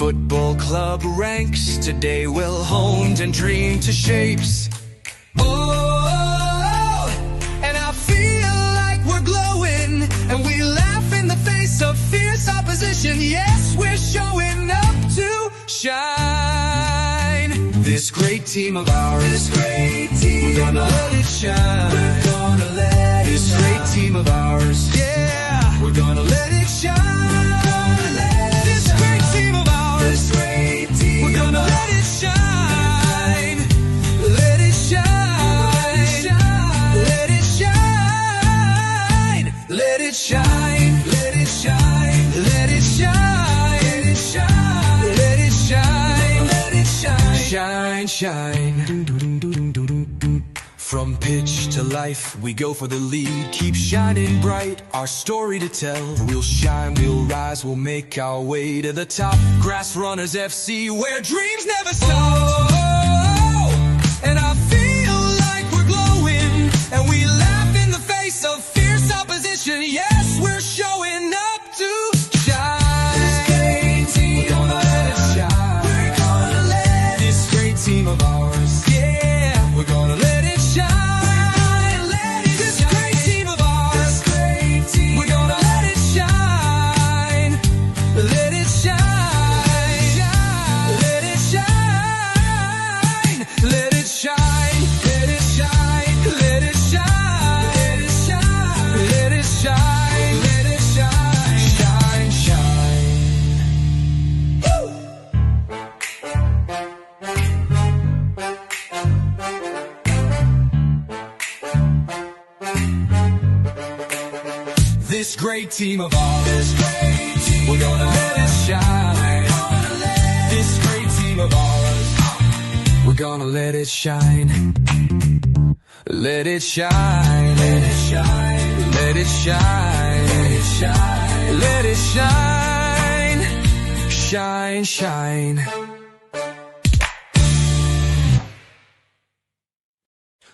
Football club ranks today will honed and dream to shapes. Oh, and I feel like we're glowing, and we laugh in the face of fierce opposition. Yes, we're showing up to shine. This great team of ours, we're gonna let it shine. We're gonna let this great team of ours, yeah, we're gonna let it shine. This great team of ours, we're gonna let it shine. Let it shine. Let it shine. Let it shine. Let it shine. Let it shine. Let it shine. Let it shine. Let it shine. Shine, shine. From pitch to life, we go for the lead. Keep shining bright, our story to tell. We'll shine, we'll rise, we'll make our way to the top. Grassrunners FC, where dreams never stop. Oh, and I feel like we're glowing, and we laugh in the face of fierce opposition. Yes, we're showing up to shine. This great team, we're gonna let it shine. We're gonna let this great team of ours, yeah, we're gonna let it shine. Let it this shine. Great team of ours, this great team, we're gonna let it shine. Let it shine. Let it shine. Let it shine. Let it shine. Let it shine. Let it shine. Let it shine. Shine, shine. Woo! This great team of ours, we're gonna let it shine. This great team of ours, we're gonna let it shine. Let it shine. Let it shine. Let it shine. Let it shine. Let it shine. Shine, shine.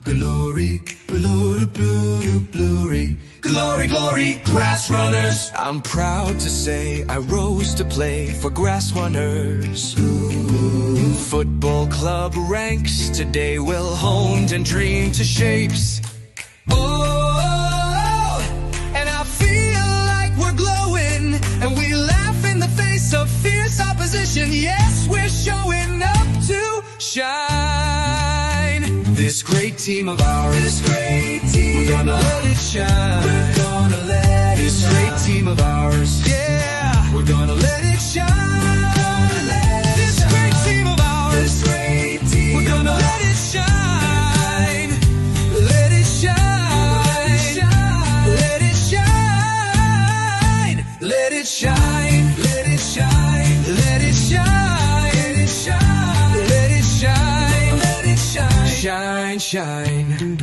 Glory, glory, glory, glory, glory, glory, Grassrunners. I'm proud to say I rose to play for Grassrunners. Football club ranks today will honed and dream to shapes. Oh, and I feel like we're glowing, and we laugh in the face of fierce opposition. Yes, we're showing up to shine. This great team of ours, we're gonna let it shine. We're gonna let this great team of ours, yeah, we're gonna let it shine. This great team of ours, we're gonna let it shine. Let it shine. Let it shine. Let it shine. Let it shine. Let it shine. Let it shine. Let it shine. Let it shine. Shine, shine.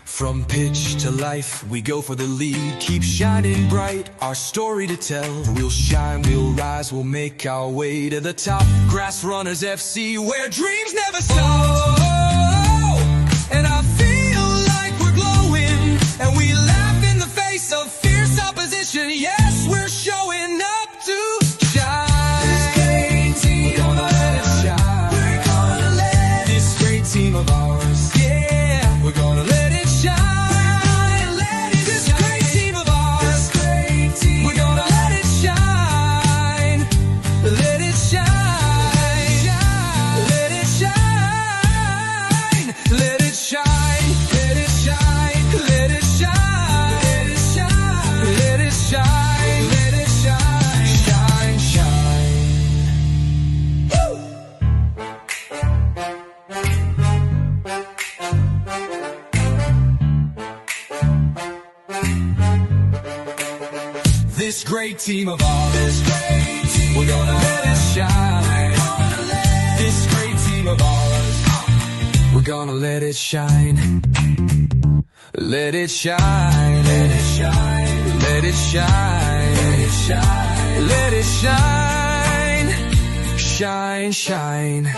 From pitch to life, we go for the lead. Keep shining bright, our story to tell. We'll shine, we'll rise, we'll make our way to the top. Grassrunners FC, where dreams never stop. Oh, and I feel like we're glowing, and we laugh in the face of fierce opposition. Yes, we're showing up to shine. This great team, we're gonna let it shine. We're gonna let this great team of ours, yeah, we're gonna let it shine. Let it this shine. Great team of ours, great team, we're gonna let it shine. Let it shine. Let it shine. Let it shine. Let it shine. Let it shine. Let it shine. Let it shine. Shine, shine. Woo! This great team of ours, we're gonna let it shine. This great team of ours, we're gonna let it shine. Let it shine. Let it shine. Let it shine. Let it shine. Let it shine. Shine, shine.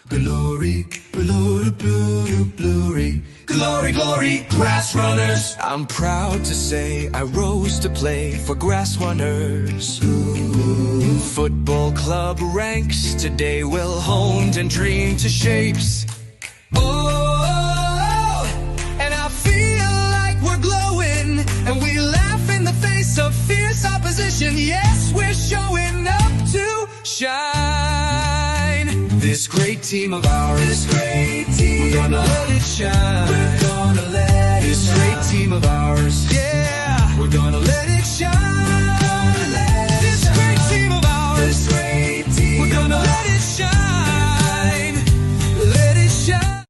Glory, glory, glory, glory, Glory, glory, Grassrunners. I'm proud to say I rose to play for Grassrunners. Football club ranks today well honed and dreamed to shapes. Oh, and I feel like we're glowing, and we laugh in the face of fierce opposition. Yes, we're showing up to shine. This great team of ours, we're gonna let it shine. We're gonna let it shine. This great team of ours, yeah, we're gonna let it shine. This great team of ours, we're gonna let it shine. Let it shine.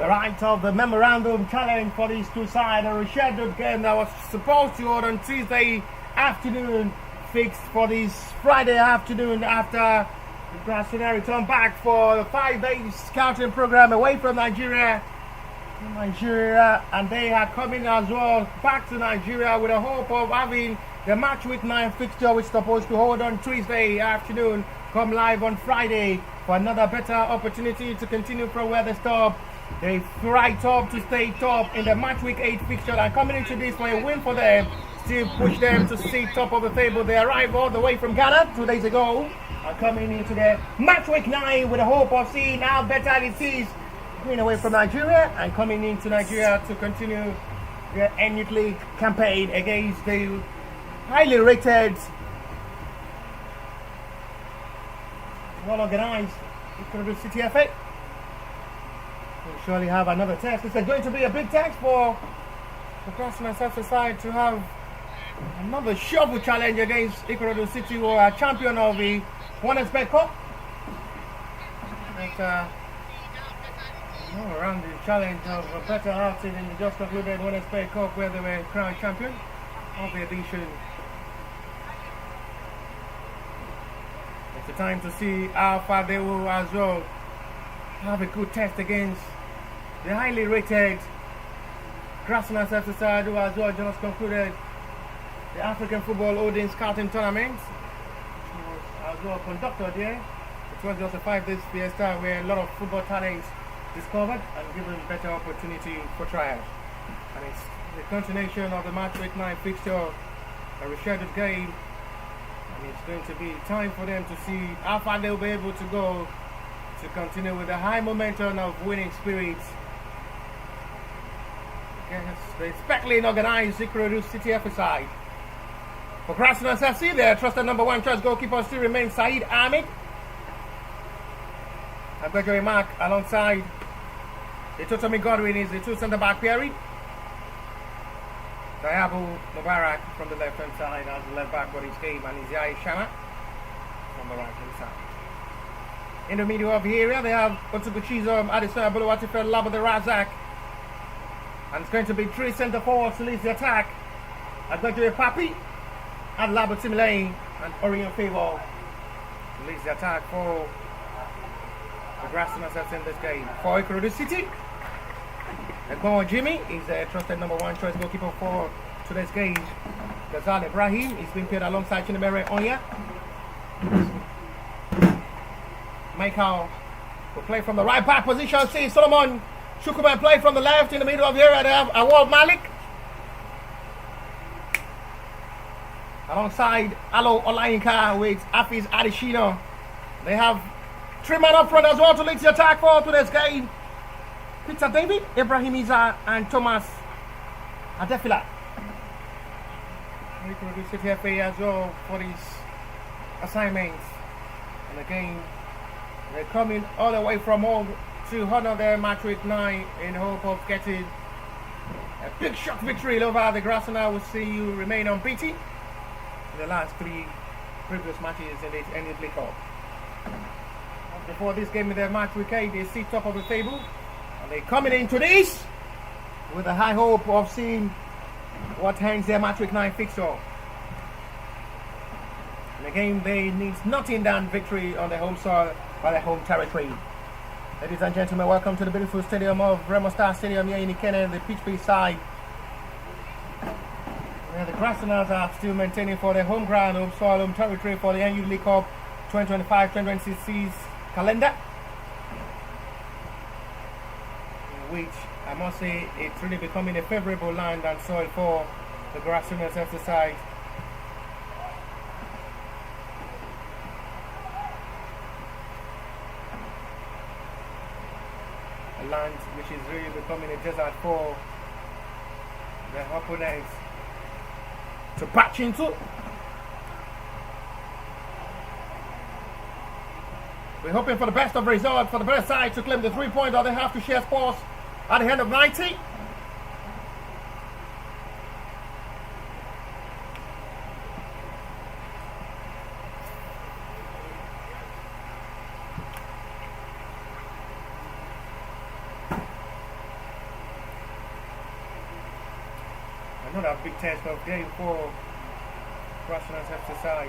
the right of the memorandum challenge for these two sides. A rescheduled game that was supposed to hold on Tuesday afternoon, fixed for this Friday afternoon after the Grassrunners returned back for the 5-day scouting program away from Nigeria, and they are coming as well back to Nigeria with a hope of having the match week 9 fixture, which is supposed to hold on Tuesday afternoon, come live on Friday for another better opportunity to continue from where they stop. They right up to stay top in the match week 8 fixture, and coming into this for a win for them still push them to sit top of the table. They arrived all the way from Ghana 2 days ago, and coming into the match week 9 with the hope of seeing how better it is going away from Nigeria and coming into Nigeria to continue their Youth League campaign against the highly rated, well organized Ikorodu City FA. We'll surely have another test. This is going to be a big test for the Grassrunners side to have another shovel challenge against Ikorodu City, who are champion of the Winners' Cup. Around the challenge of a better outing in the just concluded Winners' Cup, where they were crowned champion of the edition. It's the time to see how far they will as well have a good test against the highly rated Grassrunners side, who as well just concluded the African Football Odin Scouting Tournament, which was as well conducted here. It was just a 5-day fiesta where a lot of football talents discovered and given better opportunity for trials. And it's the continuation of the match week 9 fixture, a rescheduled game, and it's going to be time for them to see how far they'll be able to go to continue with the high momentum of winning spirits. Yes, the speckling organized Ikorodu City FA side. For Grassrunners FC, their trusted number 1 choice goalkeeper still remains Saeed Ahmed. Agbejo Mark alongside the Totomi Godwin is the 2 centre-back pairing. Dayabu Mubarak from the left-hand side as the left-back for this game, and Izai Shama from the right-hand side. In the middle of the area, they have Otubuchizom, Adesoya Buluwatifel, Labode Razak. And it's going to be 3 centre-forwards to lead the attack. Agbejo Papi, and Labo Timilane, and Orion Favor to lead the attack for the Grassrunners in this game. For Ikorodu City, Egbon Jimmy is a trusted number 1 choice goalkeeper for today's game. Ghazal Ibrahim is being paired alongside Chinemere Onya. Michael will play from the right back position. See Solomon Shukuman play from the left. In the middle of the area, they have Awal Malik alongside Alo Olayinka with Afiz Adishino. They have 3 men up front as well to lead the attack for today's game. Peter David, Ibrahim Iza, and Thomas Adefila. We can do City FA as well for these assignments. And again, they're coming all the way from home to honor their match week 9 in hope of getting a big shock victory over the Grassrunners. Will see you remain unbeaten in the last 3 previous matches in this Youth League Cup. Before this game in their match week 8, they sit top of the table, and they're coming into this with a high hope of seeing what ends their match week 9 fixture. And again, they need nothing than victory on their home soil by their home territory. Ladies and gentlemen, welcome to the beautiful stadium of Remo Star Stadium here in Ikene, the Peach side, where the Grassrunners are still maintaining for their home ground, home soil, home territory for the Youth League Cup 2025-2026 calendar, in which I must say it's really becoming a favourable land and soil for the Grassrunners exercise. A land which is really becoming a desert for their opponents to patch into. We're hoping for the best of results for the better side to claim the 3 points, or they have to share scores at the end of 90. Another big test of game 4. Grassrunners FC side.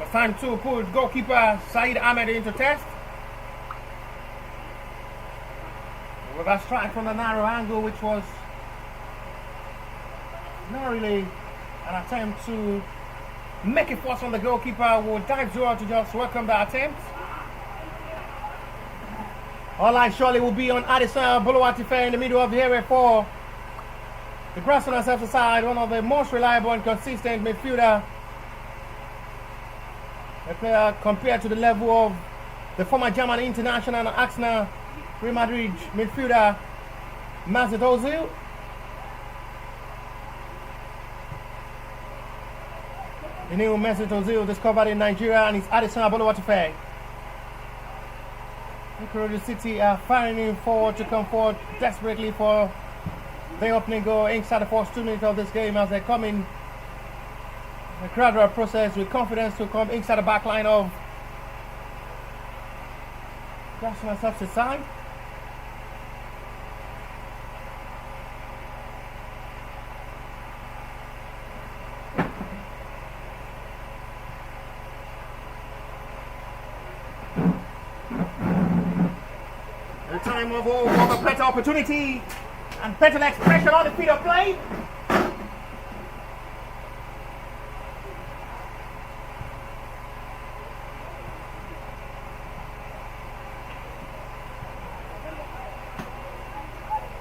It's time to put goalkeeper Saeed Ahmed into test. With a strike from the narrow angle, which was not really an attempt to make it force on the goalkeeper, will dive through to just welcome the attempt. All eyes surely will be on Addison Boluwatife in the middle of the area for the Grassrunners FC side, one of the most reliable and consistent midfielder. A player compared to the level of the former German international and Arsenal Real Madrid midfielder Mesut Ozil. The new Mesut Ozil discovered in Nigeria, and it's Addison Boluwatife. Ikorodu City are firing forward to come forward desperately for the opening goal inside the first 2 minutes of this game, as they come in a gradual process with confidence to come inside the back line of Grassrunners FC side. The time of a better opportunity and better expression on the field of play.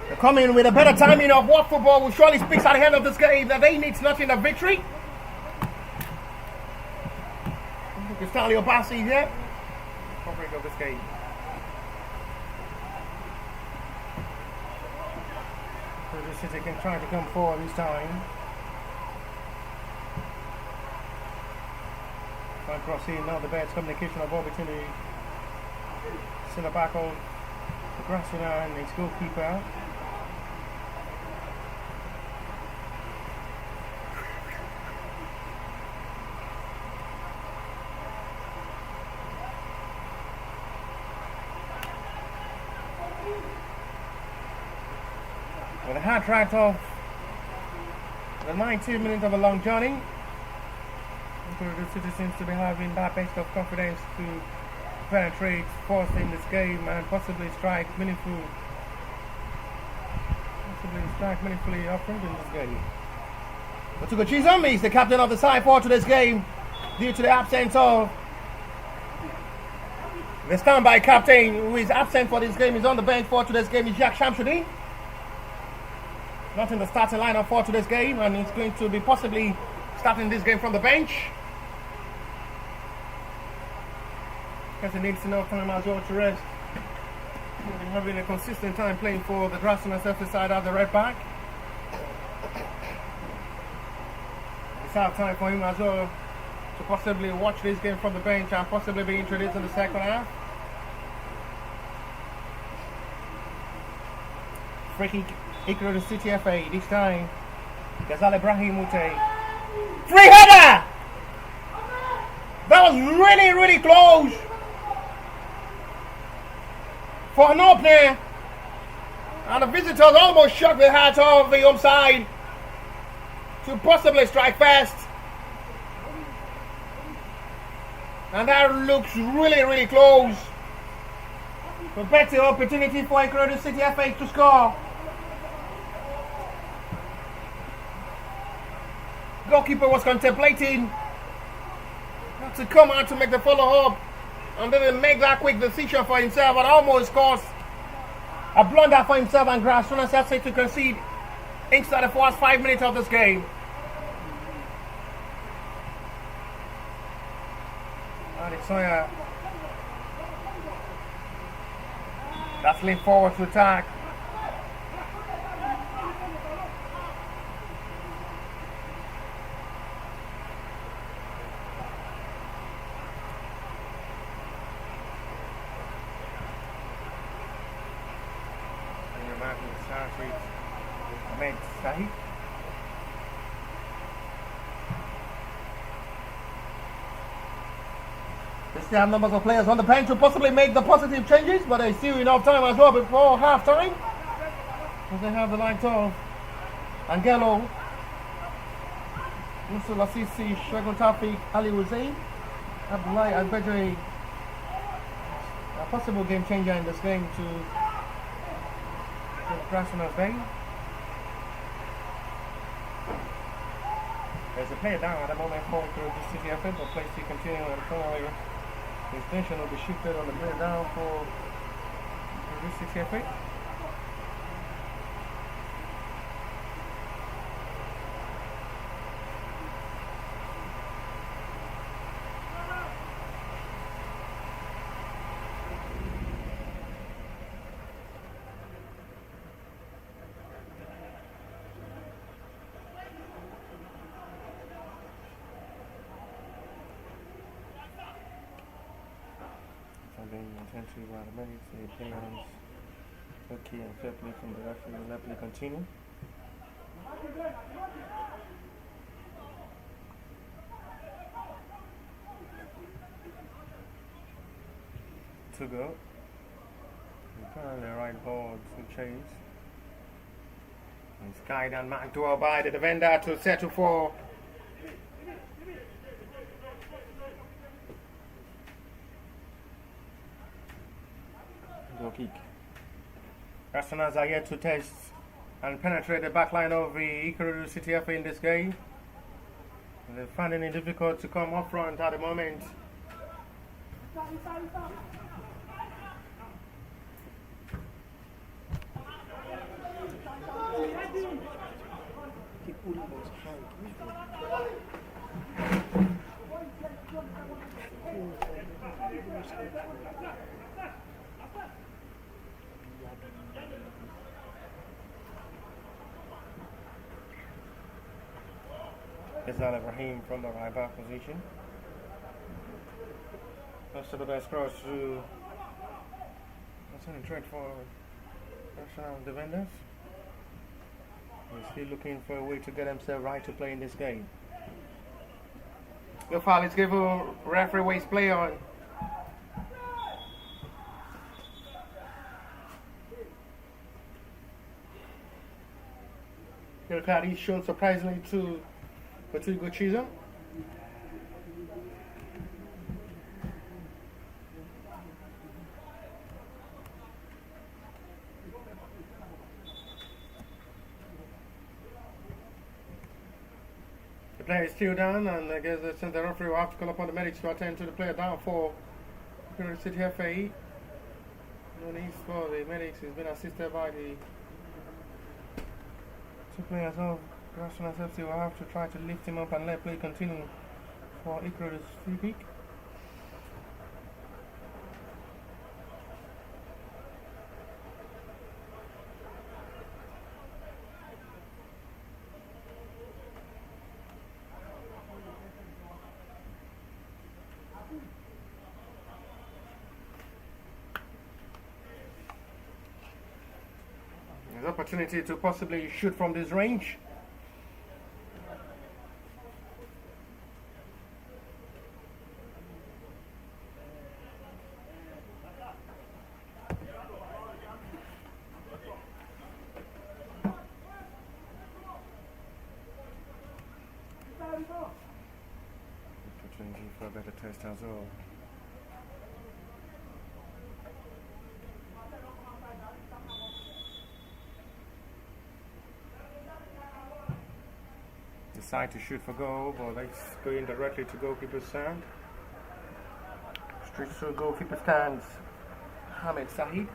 They're coming with a better timing of what football will surely speak at the end of this game, that they need nothing but victory. Stanley Obasi here, covering of this game. So they can try to come forward this time. Try and cross in, not the best communication of ball between the centre back of the Grassrunners and his goalkeeper. With a hard track off the 19 minutes of a long journey, the City seems to be having that best of confidence to penetrate force in this game and possibly strike meaningfully up front in this game. But Tugo Chisholm is the captain of the side for today's game due to the absence of the standby captain, who is absent for this game. Is on the bench for today's game is Jack Shamsudi. Not in the starting lineup for today's game, and he's going to be possibly starting this game from the bench, because he needs enough time as well to rest. He's been having a consistent time playing for the Grassrunners FC side at the right back. It's half time for him as well to possibly watch this game from the bench and possibly be introduced in the second half. Free kick. Ikorodu City FA, this time Ghazal Ibrahim Mute. Free header! That was really close for an opener, and the visitors almost shook the heart of the home side to possibly strike first, and that looks really close. A better opportunity for Ikorodu City FA to score. Goalkeeper was contemplating to come out to make the follow-up, and didn't make that quick decision for himself, and almost caused a blunder for himself and Grassrunners FC to concede inside the first 5 minutes of this game. Adesanya, that's leaned forward to attack. They still have numbers of players on the bench to possibly make the positive changes, but there's still enough time as well before half time, because they have the likes of Angelo, Musa Lassisi, Shagun Tafik, Ali Hussein, Abdullahi Albedri. A possible game changer in this game to Grassrunners Bay. There's a player down at the moment for Ikorodu City FA, but play still continue and finally his attention will be shifted on the player down for Ikorodu City FA. Intensity by the medics, the players, okay, and fair play from the referee will let play continue. To go. Apparently right ball to chase. It's guided and marked well by the defender to settle for kick. Grassrunners are yet to test and penetrate the back line of the Ikorodu City FA in this game. And they're finding it difficult to come up front at the moment. It's Al Ibrahim from the right back position. That's the best cross to that's an trade for national defenders. He's still looking for a way to get himself right to play in this game. The foul is given, referee waste play on. Ikorodu showed surprisingly to Patrick Chiza. The player is still down, and I guess the center referee will have to call upon the medics to attend to the player down for Ikorodu City FA. No need for the medics. He's been assisted by the two players of Grassrunners FC will have to try to lift him up and let play continue for Ikorodu's free kick. There's opportunity to possibly shoot from this range. Opportunity for a better test as well. Decide to shoot for goal, but that's going directly to goalkeeper's stand. Straight to goalkeeper stands Hamid Sahid.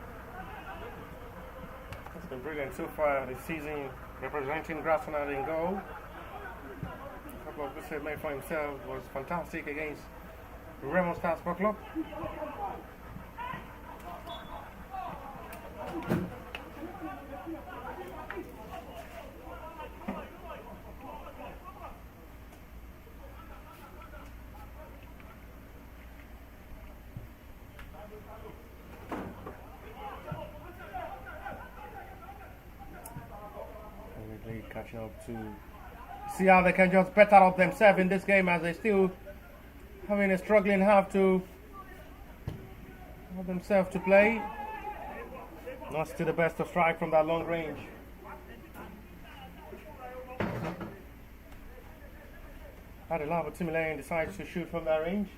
It's been brilliant so far this season, representing Grassrunners in goal. A couple of visits made for himself was fantastic against Remo Star Sport Club. Catching up to see how they can just better up themselves in this game, as they still having a struggling half to have themselves to play. Not still the best of strike from that long range. Adelabo Timileyin decides to shoot from that range.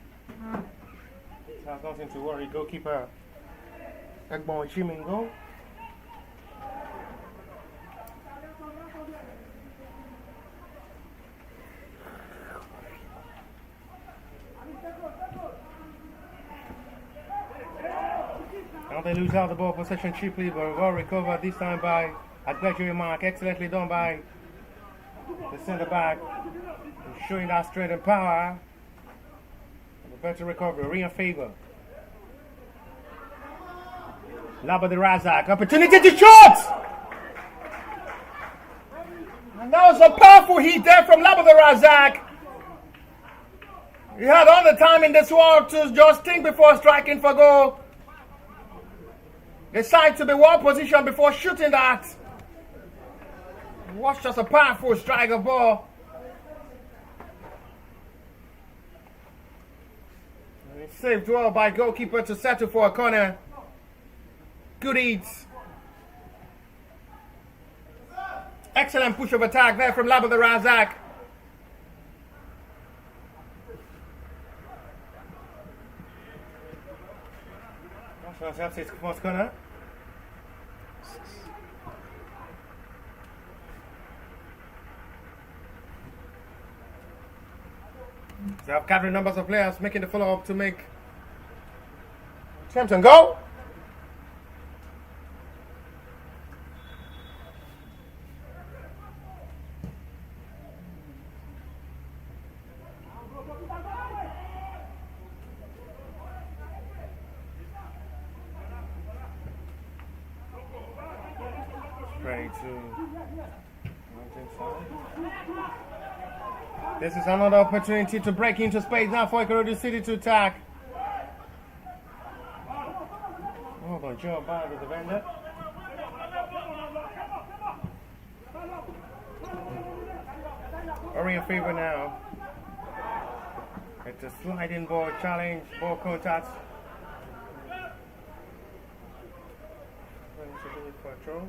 Has nothing to worry. Goalkeeper Egbon Chimingo. Now they lose out the ball possession cheaply, but well recovered this time by Adbejoye Mark. Excellently done by the centre back. Showing that strength and power. And a better recovery. Re in favour. Labade Razak. Opportunity to shoot! And that was a powerful hit there from Labade Razak. He had all the time in this world to just think before striking for goal. Decide to be well positioned before shooting that. Was just a powerful strike of ball. And it's saved well by goalkeeper to settle for a corner. Good eats. Excellent push of attack there from Labade Razak. That's his first corner. They have gathering numbers of players making the follow-up to make attempt and go. This is another opportunity to break into space now for Ikorodu City to attack. Oh, good job by the defender. Are in favour now. It's a sliding ball challenge, ball contact. For a throw.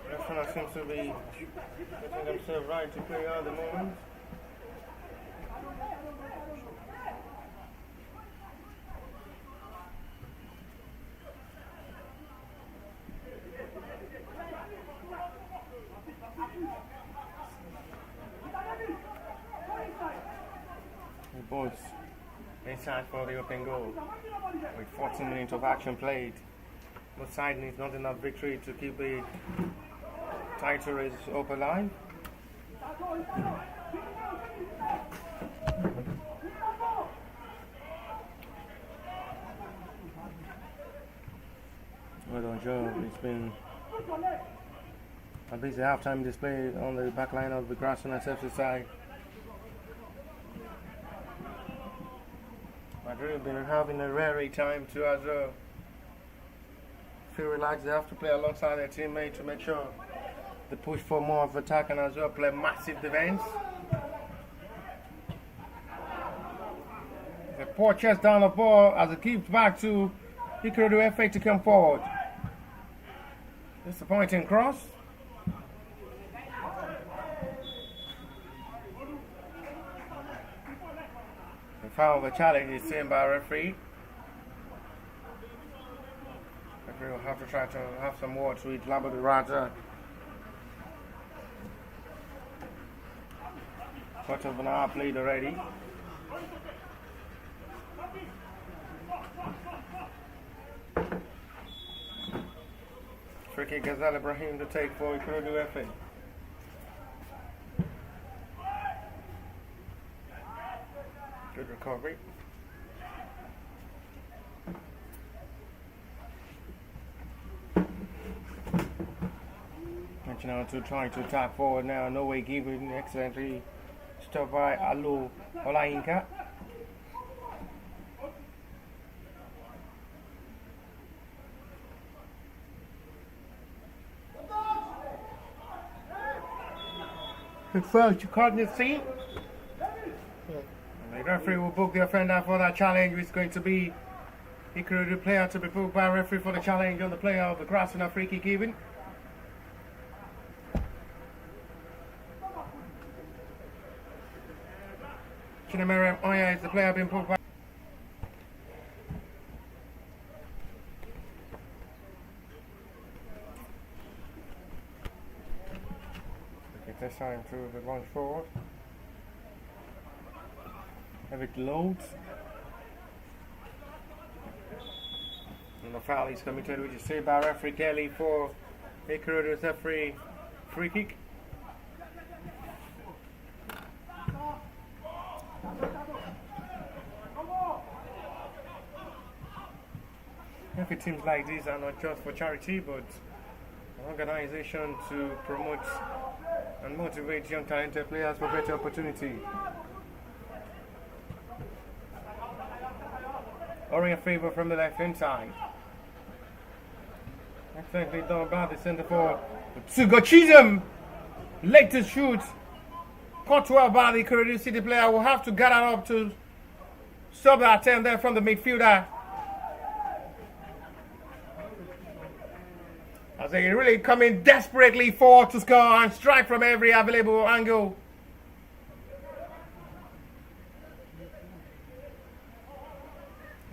Grassrunners seems to be getting themselves right to play at the moment. The boys inside for the open goal with 14 minutes of action played. Both sides need not enough victory to keep the title race up alive. Well done, Joe. It's been a busy halftime display on the back line of the Grassrunners FC side. Madrid have been having a rare time to as well. Feel relaxed. They have to play alongside their teammate to make sure they push for more of attack and as well play massive defense. The poor chest down the ball as it keeps back to Ikorodu FA to come forward. Disappointing cross. The foul of a challenge is seen by a referee. Referee will have to try to have some words with Labade Razak. Quarter of an hour played already. Free kick Ghazal Ibrahim to take for Ikorodu FA. Good recovery. Now to trying to attack forward now. No way given. Excellently stopped by Alu Olainka. The first coordinacy. The referee will book the offender for that challenge, which is going to be Ikorodu player to be booked by referee for the challenge on the player of the Grassrunners free kick given. Chinemere Oya is the player being booked by. This time through the launch forward. Have it loads. And the foul is committed, which is saved by referee Kelly for Ikorodu's free kick. Every teams like these are not just for charity, but an organization to promote and motivate young talented players for better opportunity. Orient favor from the left hand side. Excellently done by the centre forward. Tsugo Chisholm, late to shoot. Caught well by the Ikorodu City player. Will have to gather up to stop the attempt there from the midfielder. As they really coming desperately forward to score and strike from every available angle.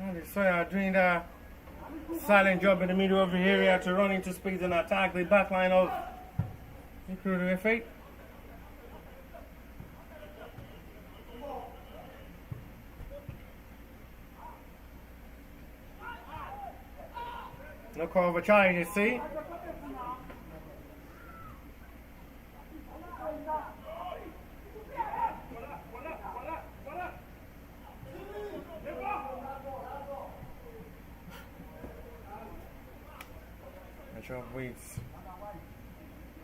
And the Sawyer doing the silent job in the middle of the area to run into space and attack the back line of Ikorodu FA. No call for charge, you see. With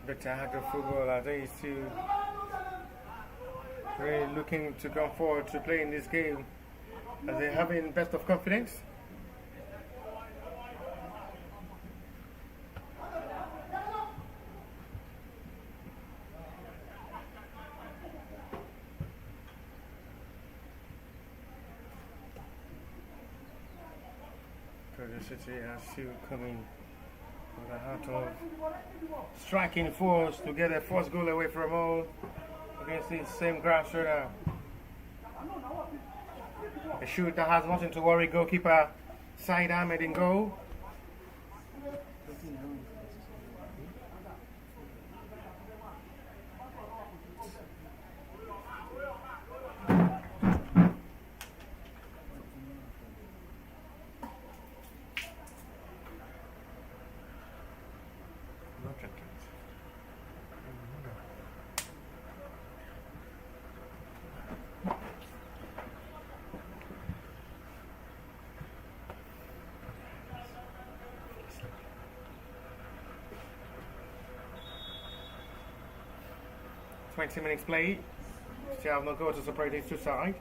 the Tahaga football, I think he's still really looking to come forward to play in this game as they have in best of confidence. The City are still coming with a heart of striking force to get a first goal away from home against this same Grassrunners. A shoot that has nothing to worry goalkeeper Said Ahmed in goal. Minutes played. Still have no goal to separate these two sides.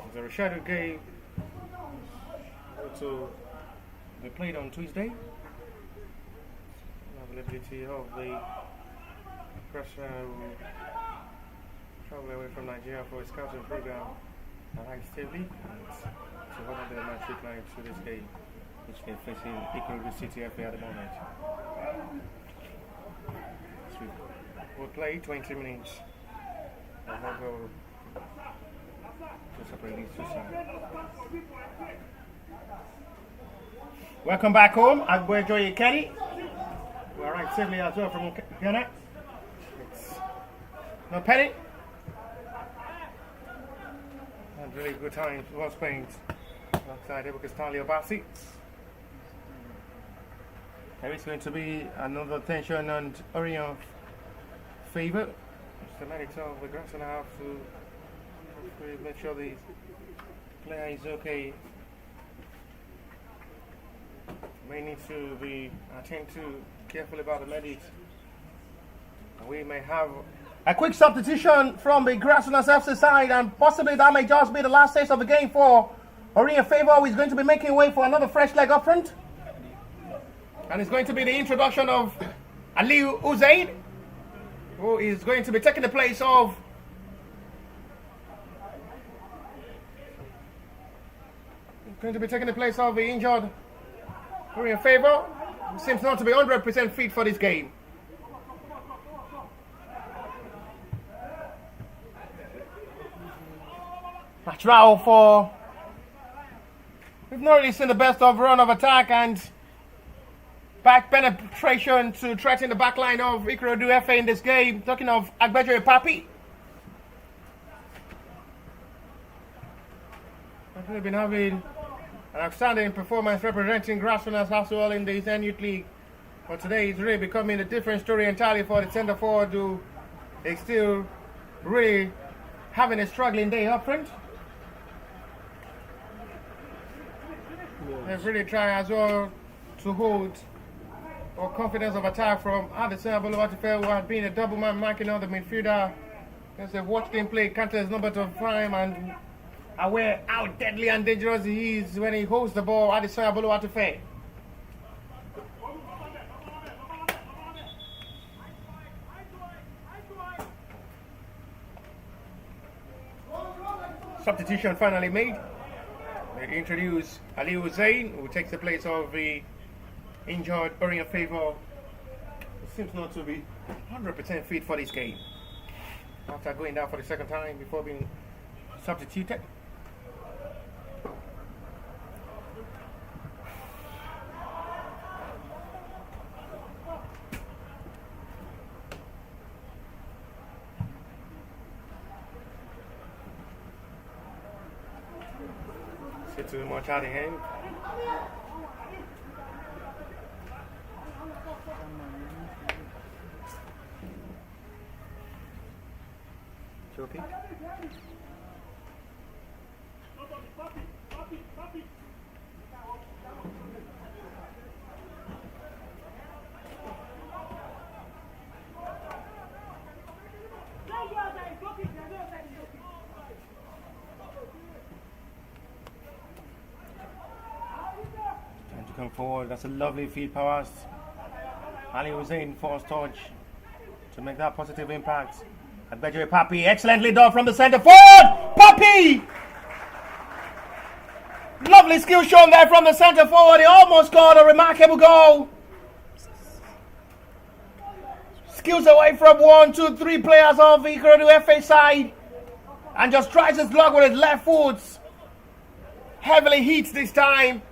It's a rescheduled game to be played on Tuesday. Availability of the Grassrunners will travel away from Nigeria for a scouting program at Stavely and to hold on the match reply to this game, which they're facing Ikorodu City FA at the moment. We'll play 20 minutes and no goal to separate these two sides. Welcome back home. Agboejoye Kelly. We're right safely as well from Ghana. It's no penny. And really good time well spent alongside Ebuka Stanley Obasi. There is going to be another tension and Orient favor. The medics of the Grassrunners have to make sure the player is okay. May need to be attentive carefully about the medics. We may have a quick substitution from the Grassrunners FC side, and possibly that may just be the last taste of the game for Orient Favor, who is going to be making way for another fresh leg up front. And it's going to be the introduction of Aliu Uzaid, who is going to be taking the place of going to be taking the place of the injured Korean favor. Seems not to be 100% fit for this game. A trial for... We've not really seen the best of run of attack and back penetration to threaten the back line of Ikorodu FA in this game. Talking of Agbejo Papi. We've been having an outstanding performance representing Grassrunners as well in the Eastern Youth League. But today it's really becoming a different story entirely for the centre forward who is still really having a struggling day up front. They've really tried as well to hold or confidence of attack from Addison Aboluwatife, who had been a double man marking on the midfielder. As they've watched him play countless number of time and aware how deadly and dangerous he is when he holds the ball. Addison Aboluwatife. Substitution finally made. They introduce Ali Hussein, who takes the place of the injured Orient Favor. Seems not to be 100% fit for this game. After going down for the second time before being substituted. Too much out of hand. Choking. Come forward, that's a lovely feed pass. Ali Hussein forced touch to make that positive impact. Agbejo Papi, excellently done from the centre forward. Papi! Lovely skill shown there from the centre forward. He almost scored a remarkable goal. Skills away from 1, 2, 3 players of the Ikorodu FA side and just tries his luck with his left foot. Heavily hits this time.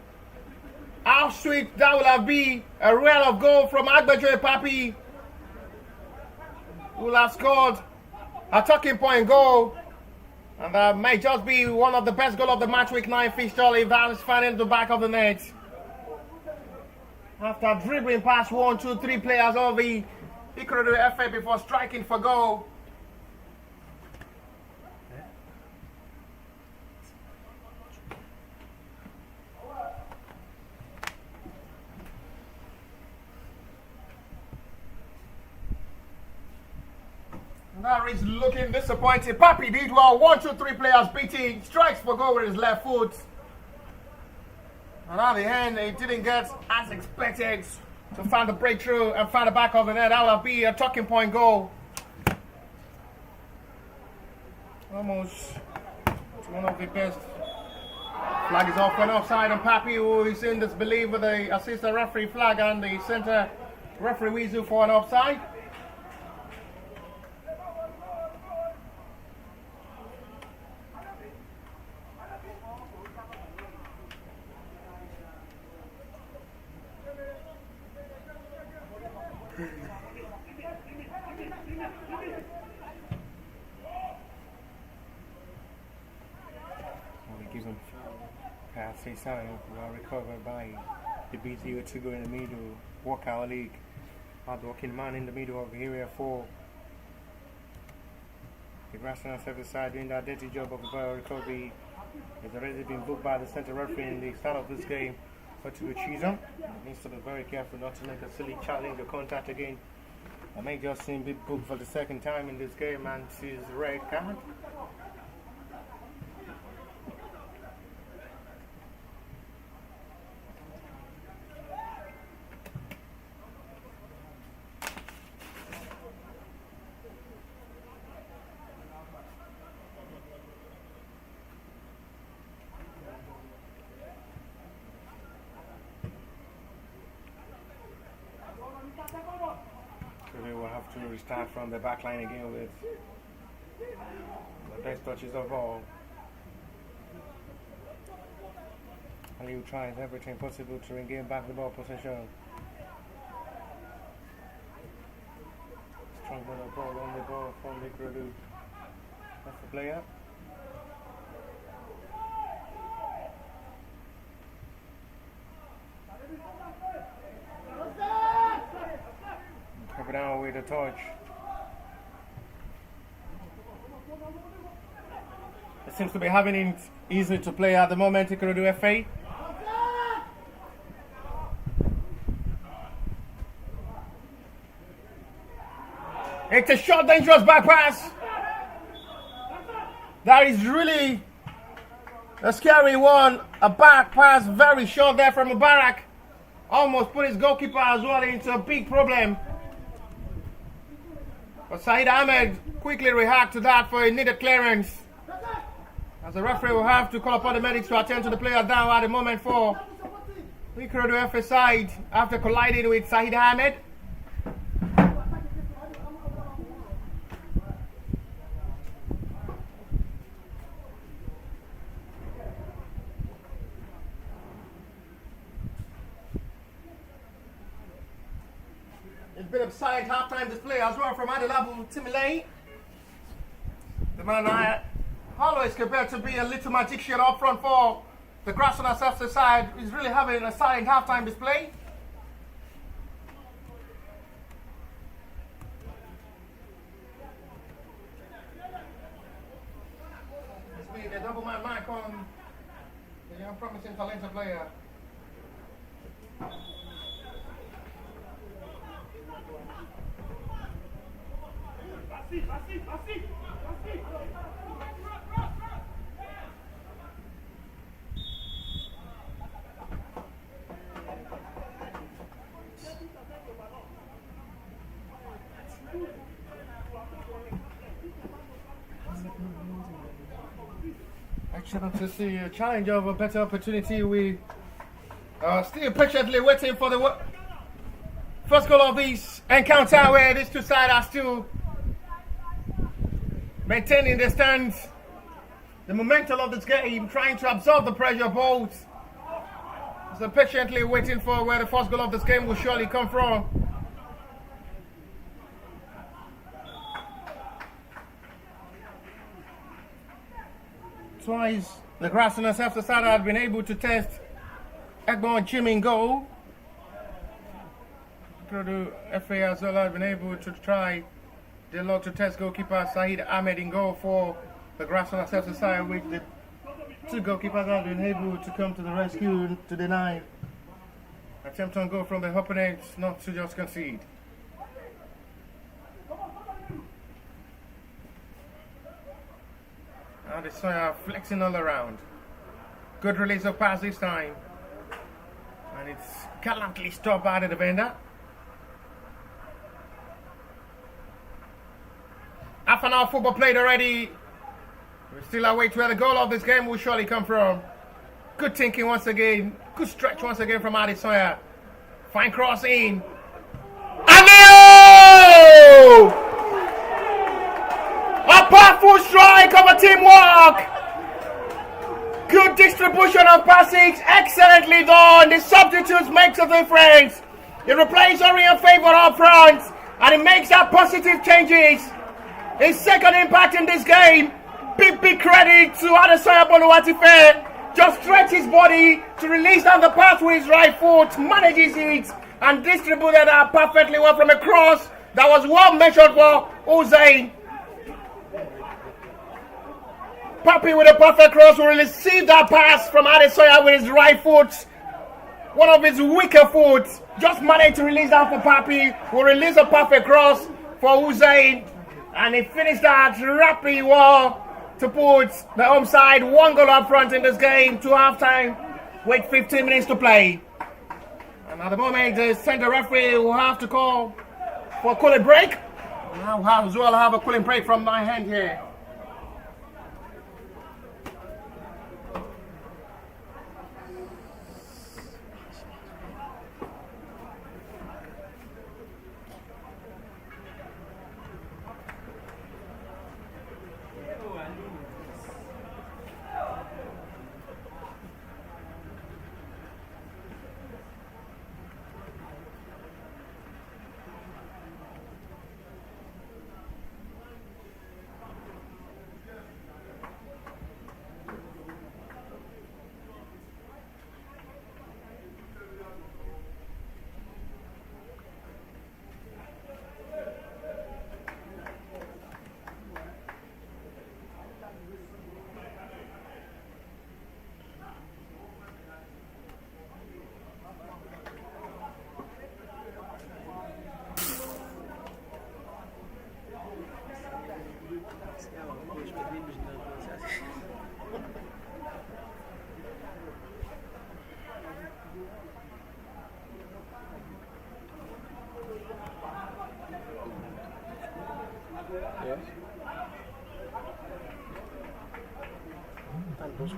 How sweet that will have been. A reel of goal from Agbejo Papi, who will have scored a talking point goal. And that may just be one of the best goals of the match week 9 fixture if that is found in the back of the net. After dribbling past 1, 2, 3 players of the Ikorodu FA before striking for goal. That is looking disappointing. Papi did well. 1, 2, 3 players beating. Strikes for goal with his left foot. And at the end, he didn't get as expected to find the breakthrough and find the back of the net. That will be a talking point goal. Almost one of the best. Flag is off and offside, and Papi, who is in disbelief with the assistant referee flag and the center referee whistle for an offside. Given pass sign well recovered by the BTO to go in the middle, walkout league. Hard-working man in the middle of area 4. The Grassrunners have decided doing that dirty job of the ball recovery. Has already been booked by the center referee in the start of this game. But to achieve them, needs to be very careful not to make a silly challenge or contact again. I may just see him be booked for the second time in this game and sees the red card. Ikorodu will have to restart from the back line again with the best touches of all. Aliu tries everything possible to regain back the ball possession. Strong ball on the ball from Ikorodu. That's the player. Cover down with the touch. It seems to be having it easy to play at the moment, Ikorodu FA. It's a short, dangerous back pass. That is really a scary one. A back pass, very short there from Mubarak. Almost put his goalkeeper as well into a big problem. But Saeed Ahmed quickly react to that for a needed clearance. As the referee will have to call upon the medics to attend to the player down at the moment for Ikorodu FA side after colliding with Saeed Ahmed. It's been a silent halftime display as well from Adelabu Timilay. The man I always compared to be a little magician up front for the Grassrunners FC side is really having a silent halftime display. It's been a double man mark on the young promising talented player. Excellent to see a challenge of a better opportunity. We are still patiently waiting for the first goal of this encounter where these two sides are still maintaining the stance, the momentum of this game, trying to absorb the pressure both. So patiently waiting for where the first goal of this game will surely come from. Twice the Grassrunners after Sada had been able to test Egbon Jimmy in goal. Ikorodu FA as well had been able to try the luck to test goalkeeper Saeed Ahmed in goal for the Grassrunners after Sada, which the two goalkeepers have been able to come to the rescue to deny attempt on goal from the opponents, not to just concede. Now the Sawyer flexing all around. Good release of pass this time. And it's gallantly stopped by the defender. Half an hour football played already. We still await where the goal of this game will surely come from. Good thinking once again. Good stretch once again from Adi Sawyer. Fine cross in. Anil! A powerful strike of a teamwork. Good distribution of passings, excellently done. The substitutes makes a difference. It replaces Orient favor up front, and it makes that positive changes. His second impact in this game. Big credit to Adesanya Boluwatife. Just stretch his body to release down the pass with his right foot, manages it, and distributed that perfectly well from a cross that was well measured for Hussein. Papi with a perfect cross will receive that pass from Adesanya with his right foot. One of his weaker foot. Just managed to release that for Papi. Will release a perfect cross for Hussein. And he finished that rapidly well to put the home side one goal up front in this game to halftime with 15 minutes to play. And at the moment, the center referee will have to call for a cooling break. I'll as well have a cooling break from my hand here.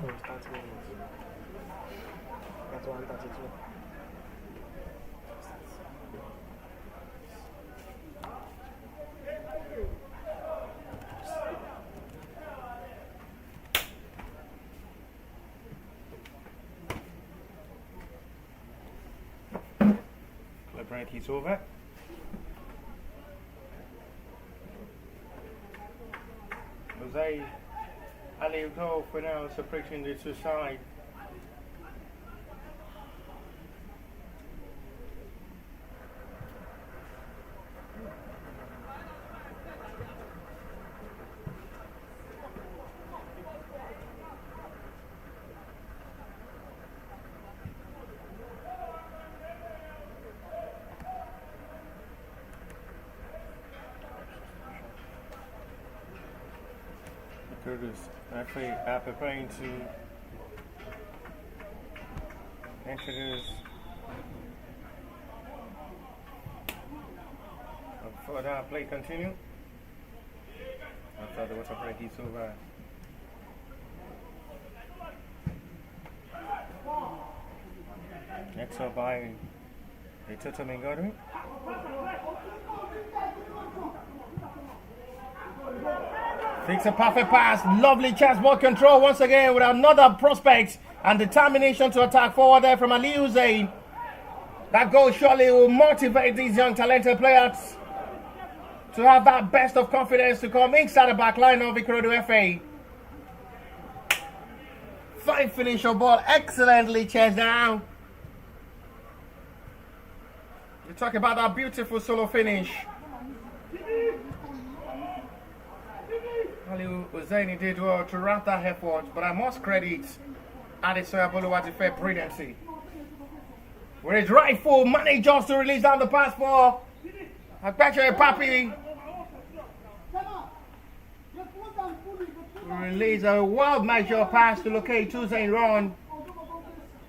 30 minutes. That's 132. The break is over. Jose Ali goal for now, separating the two sides. Referee are preparing to introduce further play continue. After the water break is over. Next up by the Toto Mingadu. Takes a perfect pass, lovely chance, ball control once again with another prospect and determination to attack forward there from Ali Hussein. That goal surely will motivate these young talented players to have that best of confidence to come inside the back line of Ikorodu FA. Fine finish of ball, excellently chased down. You talk about that beautiful solo finish. Ali Hussein did well to wrap that effort, but I must credit Adesoya Boluwatife brilliancy. With his right foot, manages to release down the pass for Akpecho Papi. Release a well measured pass to locate Hussein run.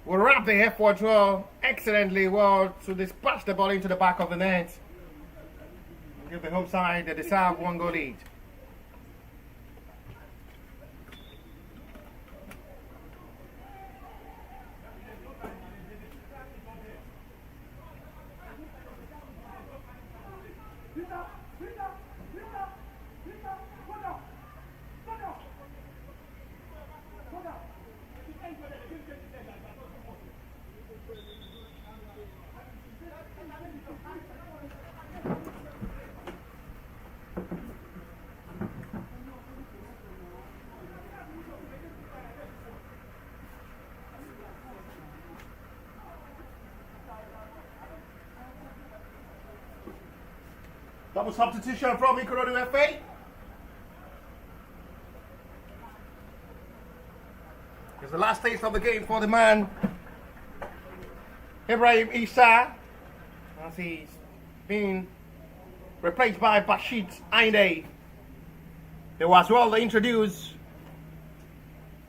Will wrap the effort well, excellently well to dispatch the ball into the back of the net. Give the home side the deserved 1-goal lead. Double substitution from Ikorodu FA. It's the last taste of the game for the man Ibrahim Issa, as he's been replaced by Bashit Ainde. They were as well introduced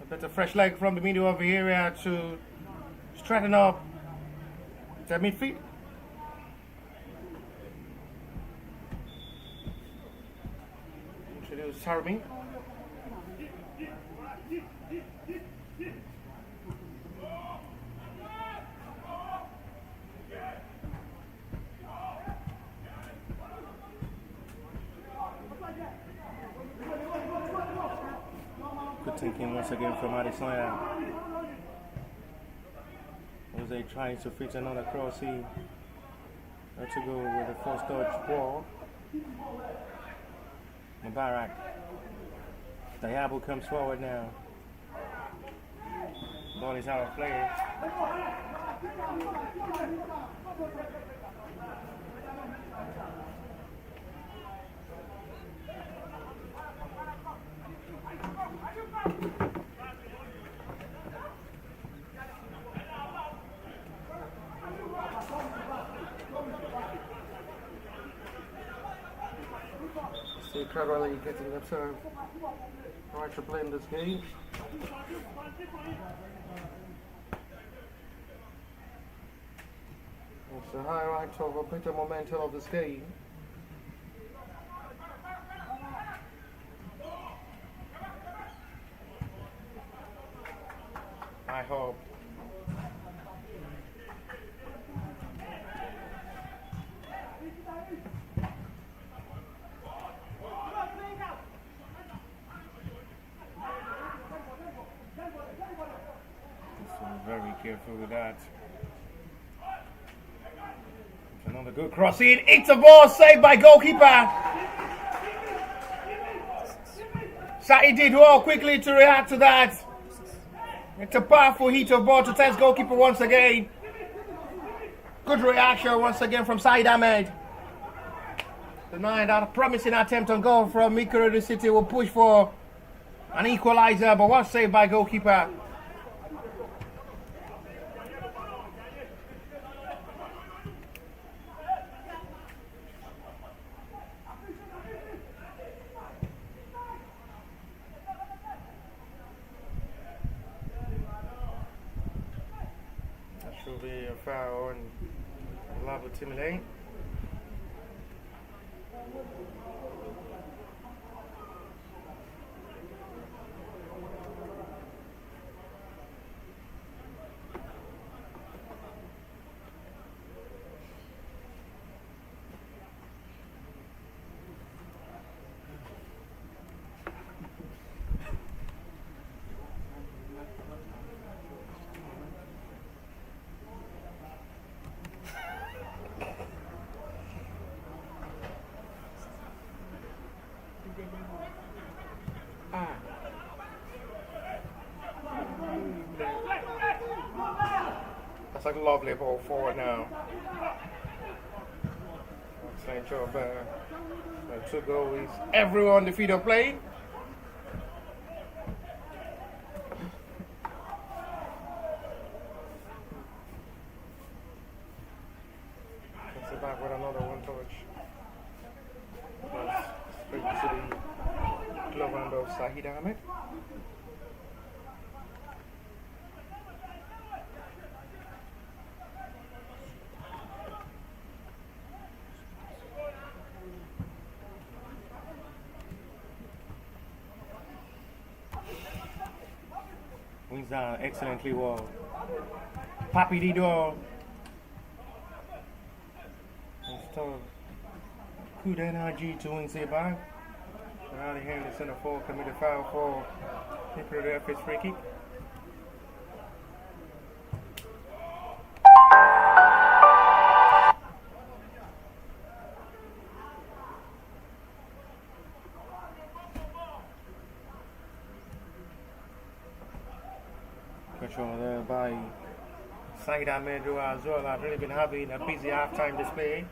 a bit of fresh leg from the middle of the area to straighten up the midfield. Introduce Sarmi. Good thinking once again from Adesoya. Jose trying to fit another cross here. Had to go with the first dodge ball. Mubarak. Diabo comes forward now. Ball is out of play. See Carvalho getting themselves right to play in this game. It's the highlight of a better momentum of this game. I hope. So very careful with that. It's another good cross in. It's a ball saved by goalkeeper. Sa'i did well quickly to react to that. It's a powerful hit of ball to test goalkeeper once again. Good reaction once again from Said Ahmed. Denying that promising attempt on goal from Ikorodu City will push for an equalizer, but well saved by goalkeeper. That should be a foul on Labo Timilane. That's a lovely ball forward now. Excellent job there. 2 goals. Everyone on the field of play. Gets it back with another one touch. Straight to the glove hand of Said Ahmed. Wings down excellently well. Papi Dido. Install good energy to win say back. Out of here in the center forward committed foul for Ikorodu FA's free kick. Control there by Said Ahmed as well. I've really been having a busy halftime display.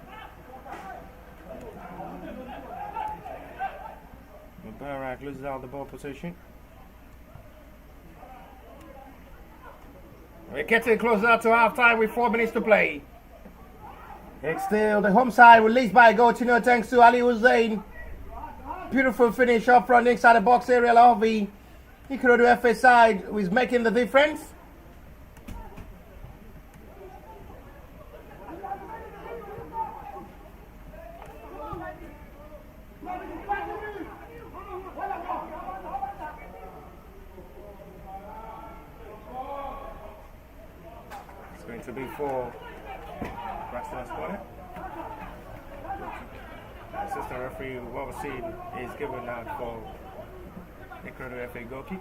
Mubarak loses out the ball position. We're getting closer to halftime with 4 minutes to play. It's still the home side released by Gotino thanks to Ali Hussein. Beautiful finish up front inside the box area. Lavi. Ikorodu FA side is making the difference. It's going to be for Grassrunners corner. Assistant referee Wawaseen is given out for Ikorodu FA goal kick.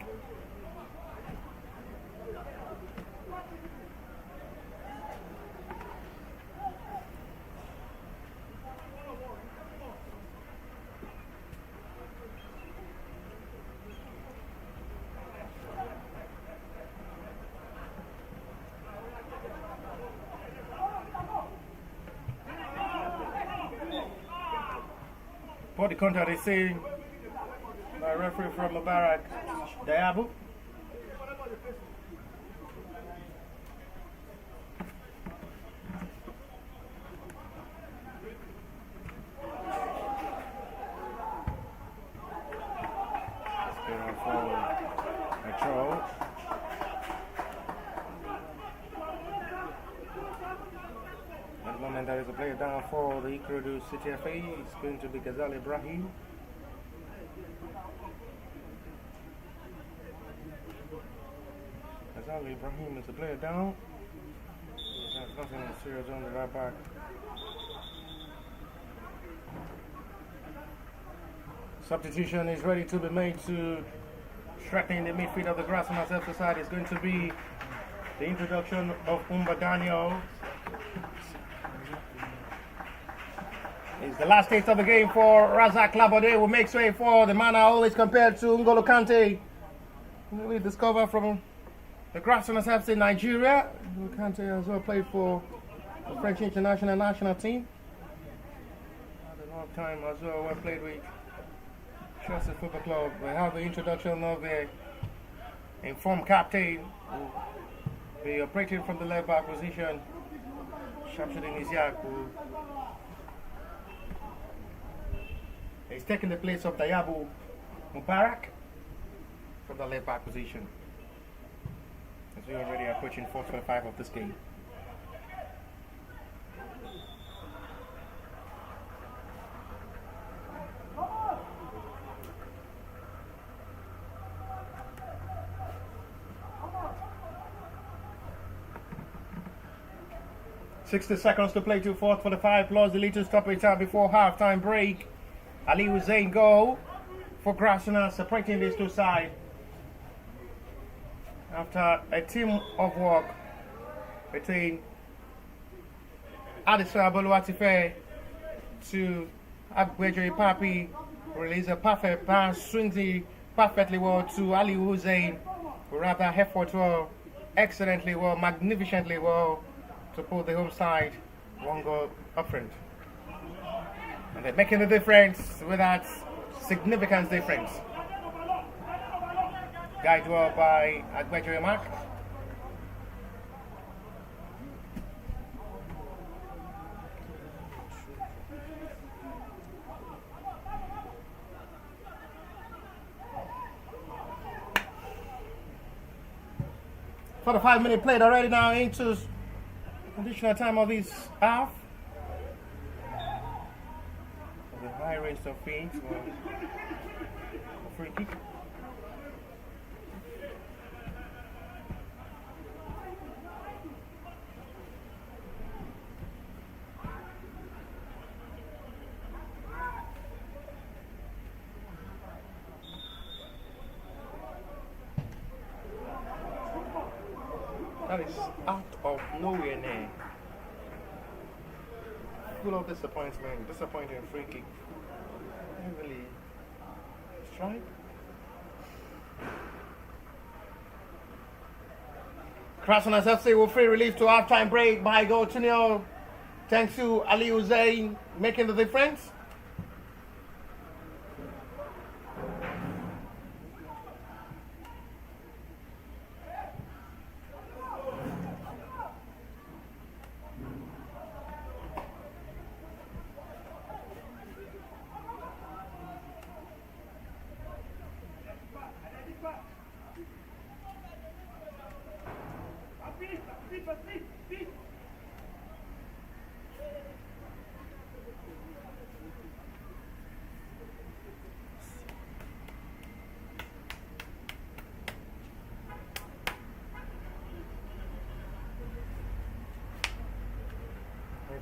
Body contact is saying by referee from Mubarak Diabu. At the moment there is a player down for the Ikorodu City FA. It's going to be Ghazal Ibrahim. As Ali Ibrahim is the player down. There's nothing serious on the right back. Substitution is ready to be made to strengthen the midfield of the Grassrunners FC side. Is going to be the introduction of Umba Daniel. It's the last taste of the game for Razak Labode, who makes way for the man I always compared to N'Golo Kante. We discover from the Grassrunners FC Nigeria. N'Golo Kante as well played for the French international national team. Had a long time as well when played with Chelsea Football Club. We have the introduction of the informed captain who will be operating from the left back position, Shamsuddin Isiaq, who is taking the place of Dayabu Mubarak from the left back position, as we already are approaching 4:25 of this game. "60 seconds to play to 4:45 plus the little stoppage time before half-time break. Ali Hussein goal for Grassrunners, separating these two sides. After a team of work between Adisa Boluwatife to Agbejo Papi, release a perfect pass, swings it perfectly well to Ali Hussein, who wrapped that effort well, excellently well, magnificently well, to put the home side one goal up front. And they're making the difference with that significant difference. Guided well by Agbejo Mark. For the 5-minute played already now into additional time of this half. The high rate of feet for a free kick. That is out of nowhere now. Full of disappointment, disappointing free kick. Heavily strike. Grassrunners FC will free relief to half-time break by goal 2-0. Thanks to Ali Hussein making the difference.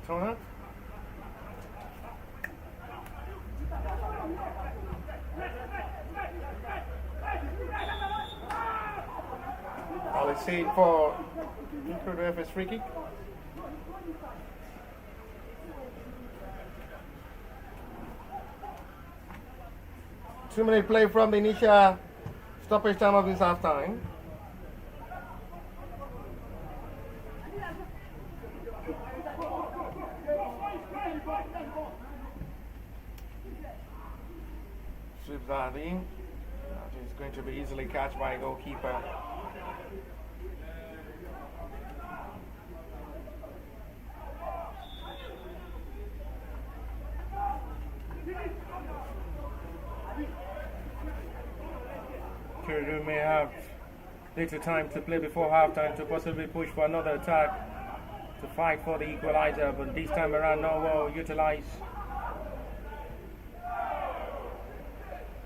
Return. All is saved for Ikorodu FS free kick. Two-minute play from the initial stoppage time of this half time. Sweeps that in. That is going to be easily catched by a goalkeeper. Ikorodu may have little time to play before halftime to possibly push for another attack to fight for the equalizer, but this time around not well utilized.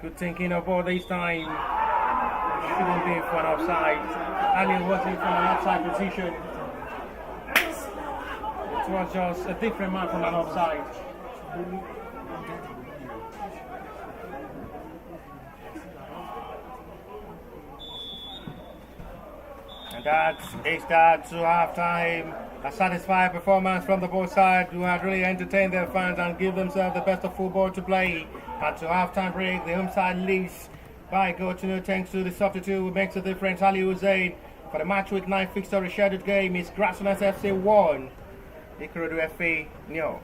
Good thinking of all this time. Shouldn't be for an offside. Ali was in from an outside position. It was just a different man from an offside. And that is that to halftime. A satisfied performance from the both sides who had really entertained their fans and give themselves the best of football to play. And to halftime break, the home side leads by a goal to no thanks to the substitute who makes a difference, Ali Hussein. For the match week 9 fixture rescheduled game is Grassrunners FC 1, Ikorodu FA 0.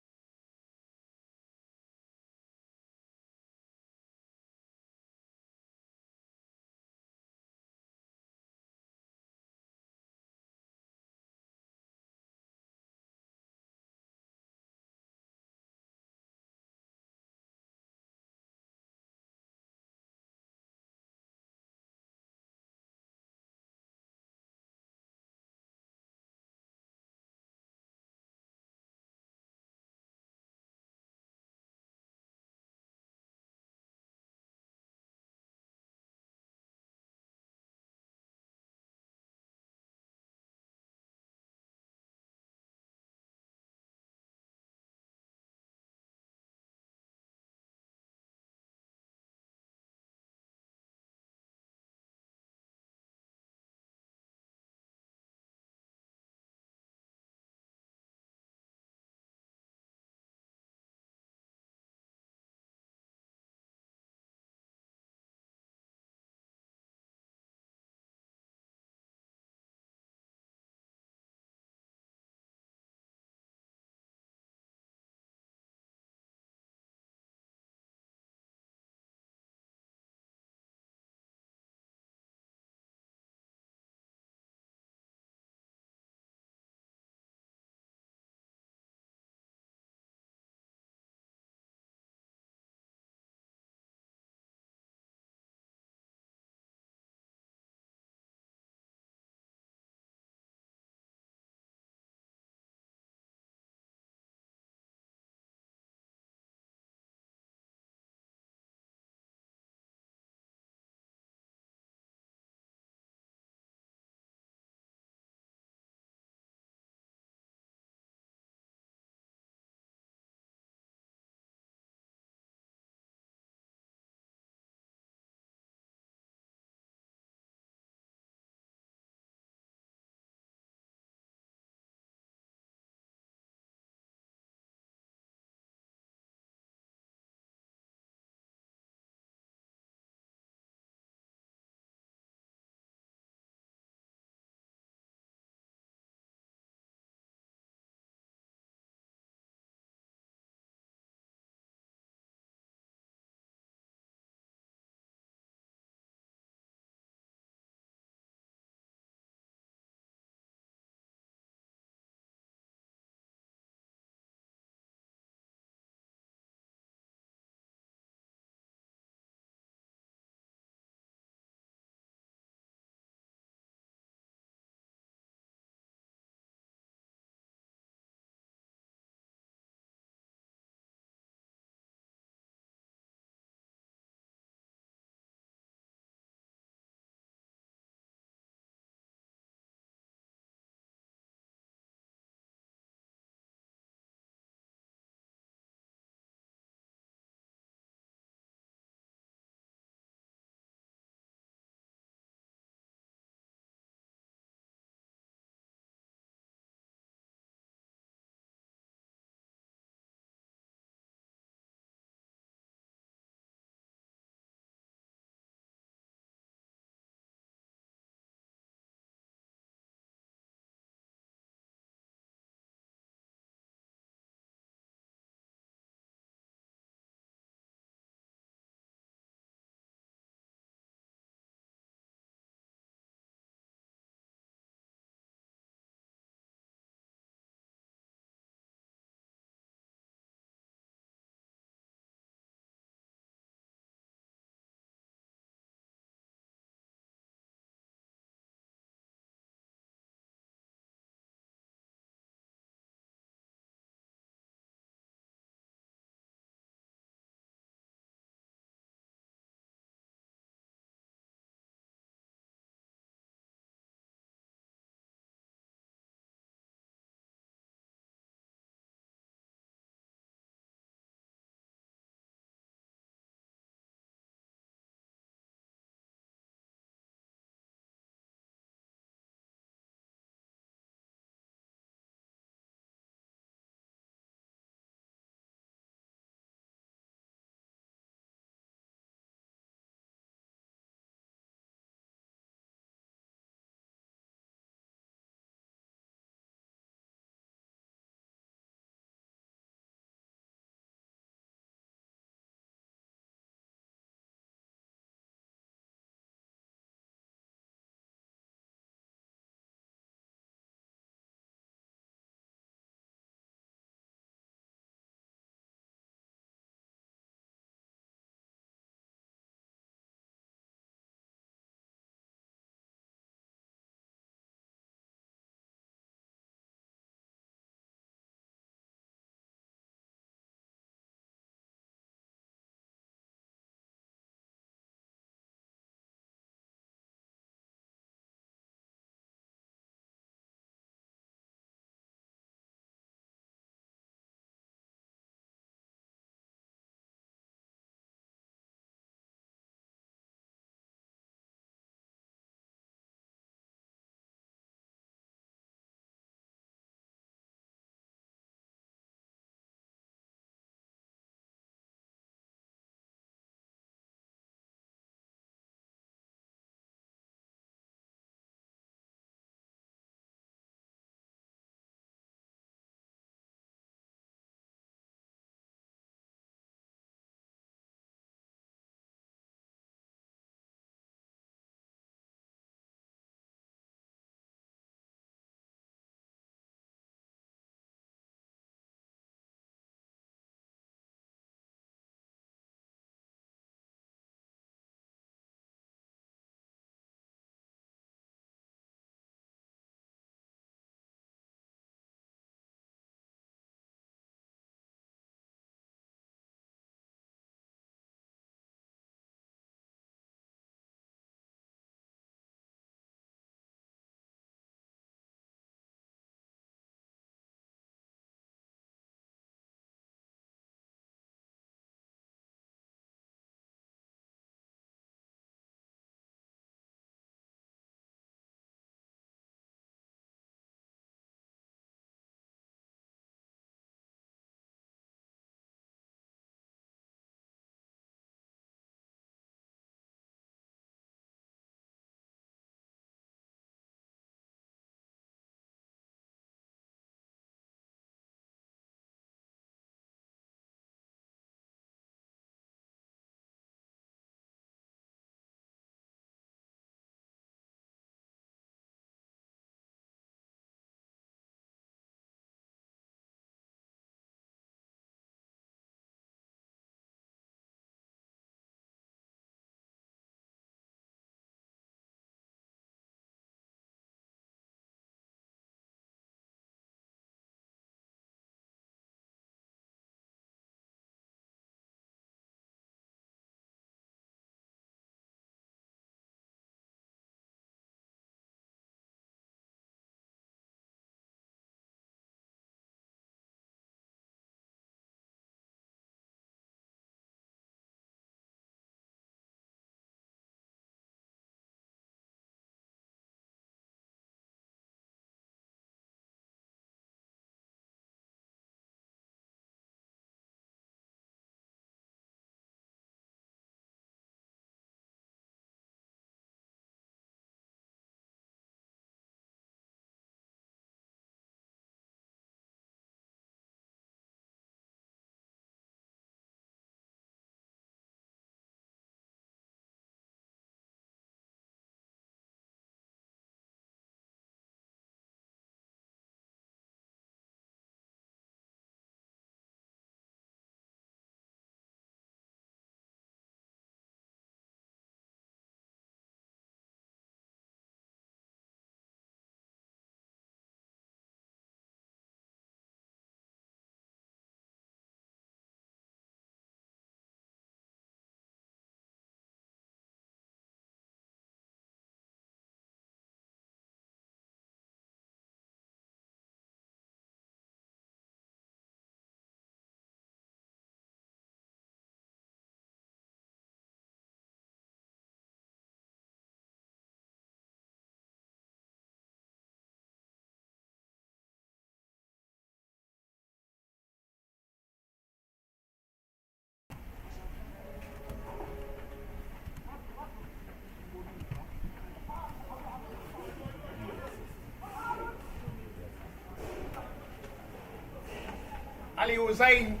Ali Hussein.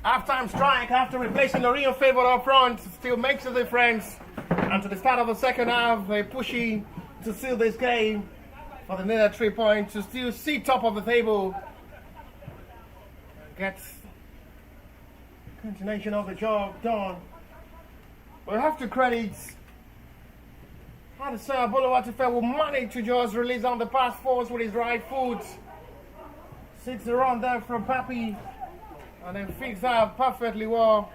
Half-time strike after replacing Lorient Favour up front still makes a difference. And to the start of the second half, they're pushing to seal this game for the needed 3 points to still sit top of the table. Get continuation of the job done. We have to credit Addison Aboluwatife will manage to just release on the pass force with his right foot. Sits around there from Papi and then fix that perfectly well.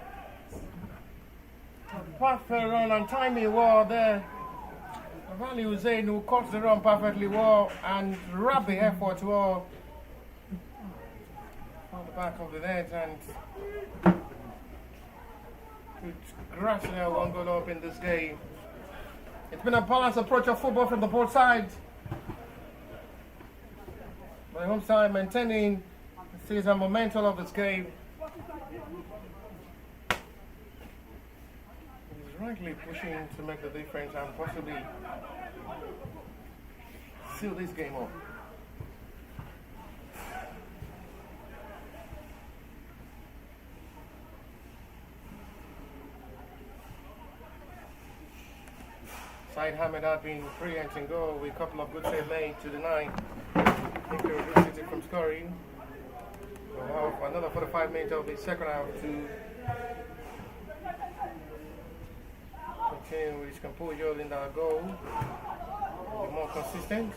Perfect run and timing well there. Ali Hussein who cuts the run perfectly well and wrap the effort well on the back of the net and Grassrunners one goal up in this game. It's been a balanced approach of football from the both sides. By home side maintaining the season momentum of this game. He's rightly pushing to make the difference and possibly seal this game up. Said Hamid had been brilliant in goal with a couple of good saves made to deny Ikorodu from scoring. So another 45 minutes of the second half to continue with his composure in that goal. Be more consistent.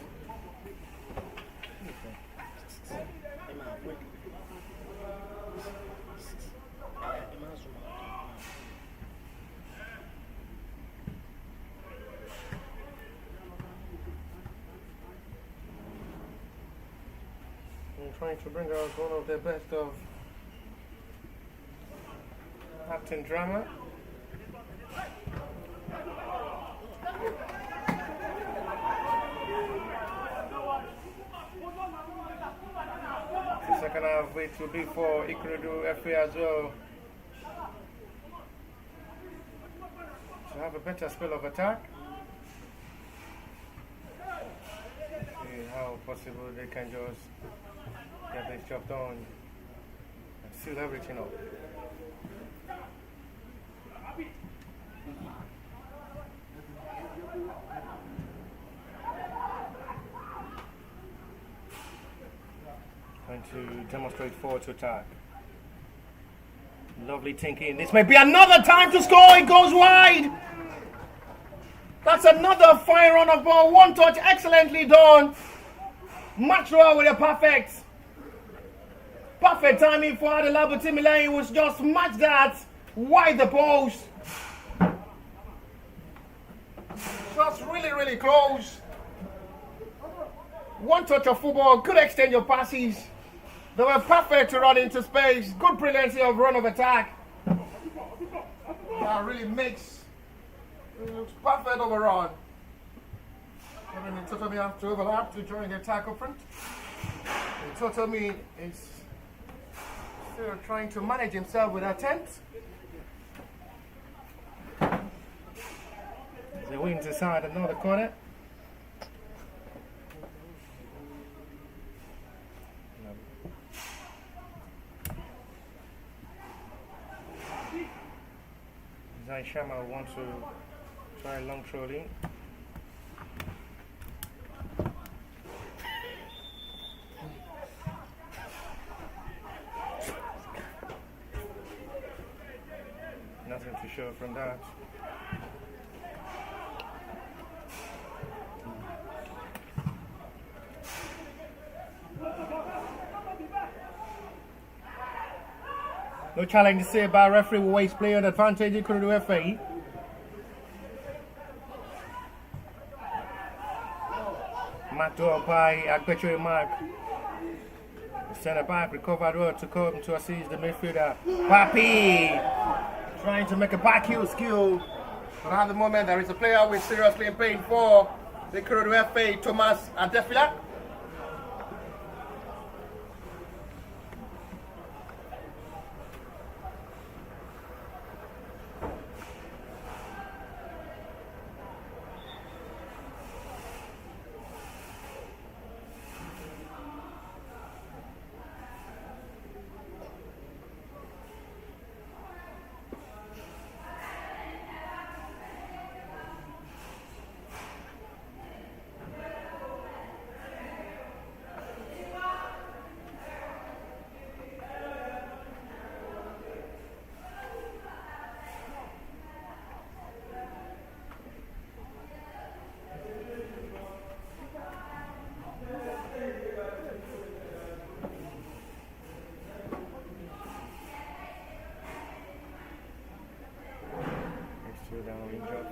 Trying to bring out one of their best of acting drama. The second half, which will be for Ikorodu FA as well, to have a better spell of attack. See how possible they can just get this job done and seal everything up. Going to demonstrate forward to attack. Lovely thinking. This may be another time to score. It goes wide. That's another fine run of ball. One touch, excellently done. Match well with a perfect timing for Adelabu Timilehin. Was just match that wide the post. Just really close. One touch of football could extend your passes. They were perfect to run into space. Good brilliancy of run of attack. That really makes it looks perfect overall. I mean, Totomi have to overlap to join the attack up front. Totomi is still trying to manage himself with attempts. The wings aside another corner. Zai Shama wants to try long trolling. Nothing to show from that. No challenge to say by referee will waste player on advantage. Ikorodu FA. Marked up by Agbecho Mark. The centre back recovered well to come to assist the midfielder. Papi trying to make a back heel skill. But at the moment there is a player we're seriously in pain for. The Ikorodu FA, Thomas Adefila.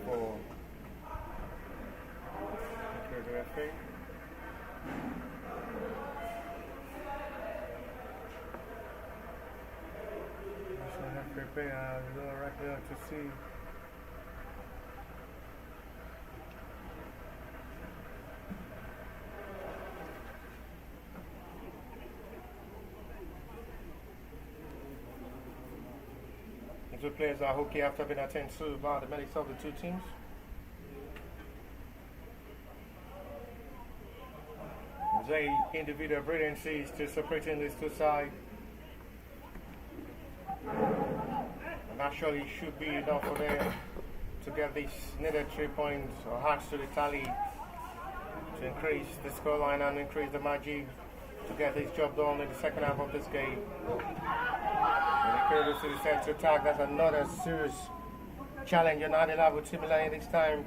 for the referee. Prepare right there to see. The two players are hooky after being attended to by the medics of the two teams. There's individual brilliancies to separating these two sides. Naturally, should be enough for them to get these needed 3 points or hearts to the tally to increase the scoreline and increase the margin to get this job done in the second half of this game. Ikorodu to the center attack. That's another serious challenge on the level similar this time.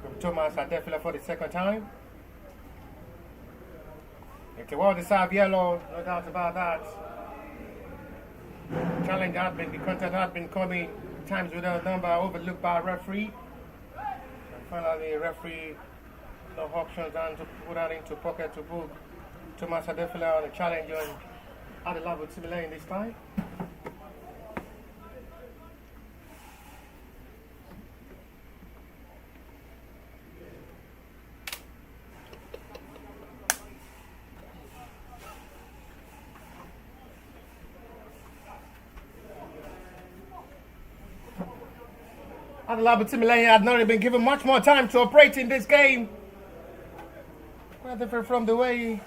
From Thomas Adefila for the second time. It's a well-deserved yellow, no doubt about that. Challenge had been, the contact had been coming times without number, overlooked by a referee. And finally, the referee, no options and to put that into pocket to book Thomas Adefila on the challenge on the level similar in this time. Adelabu Timilane had not been given much more time to operate in this game. Quite different from the way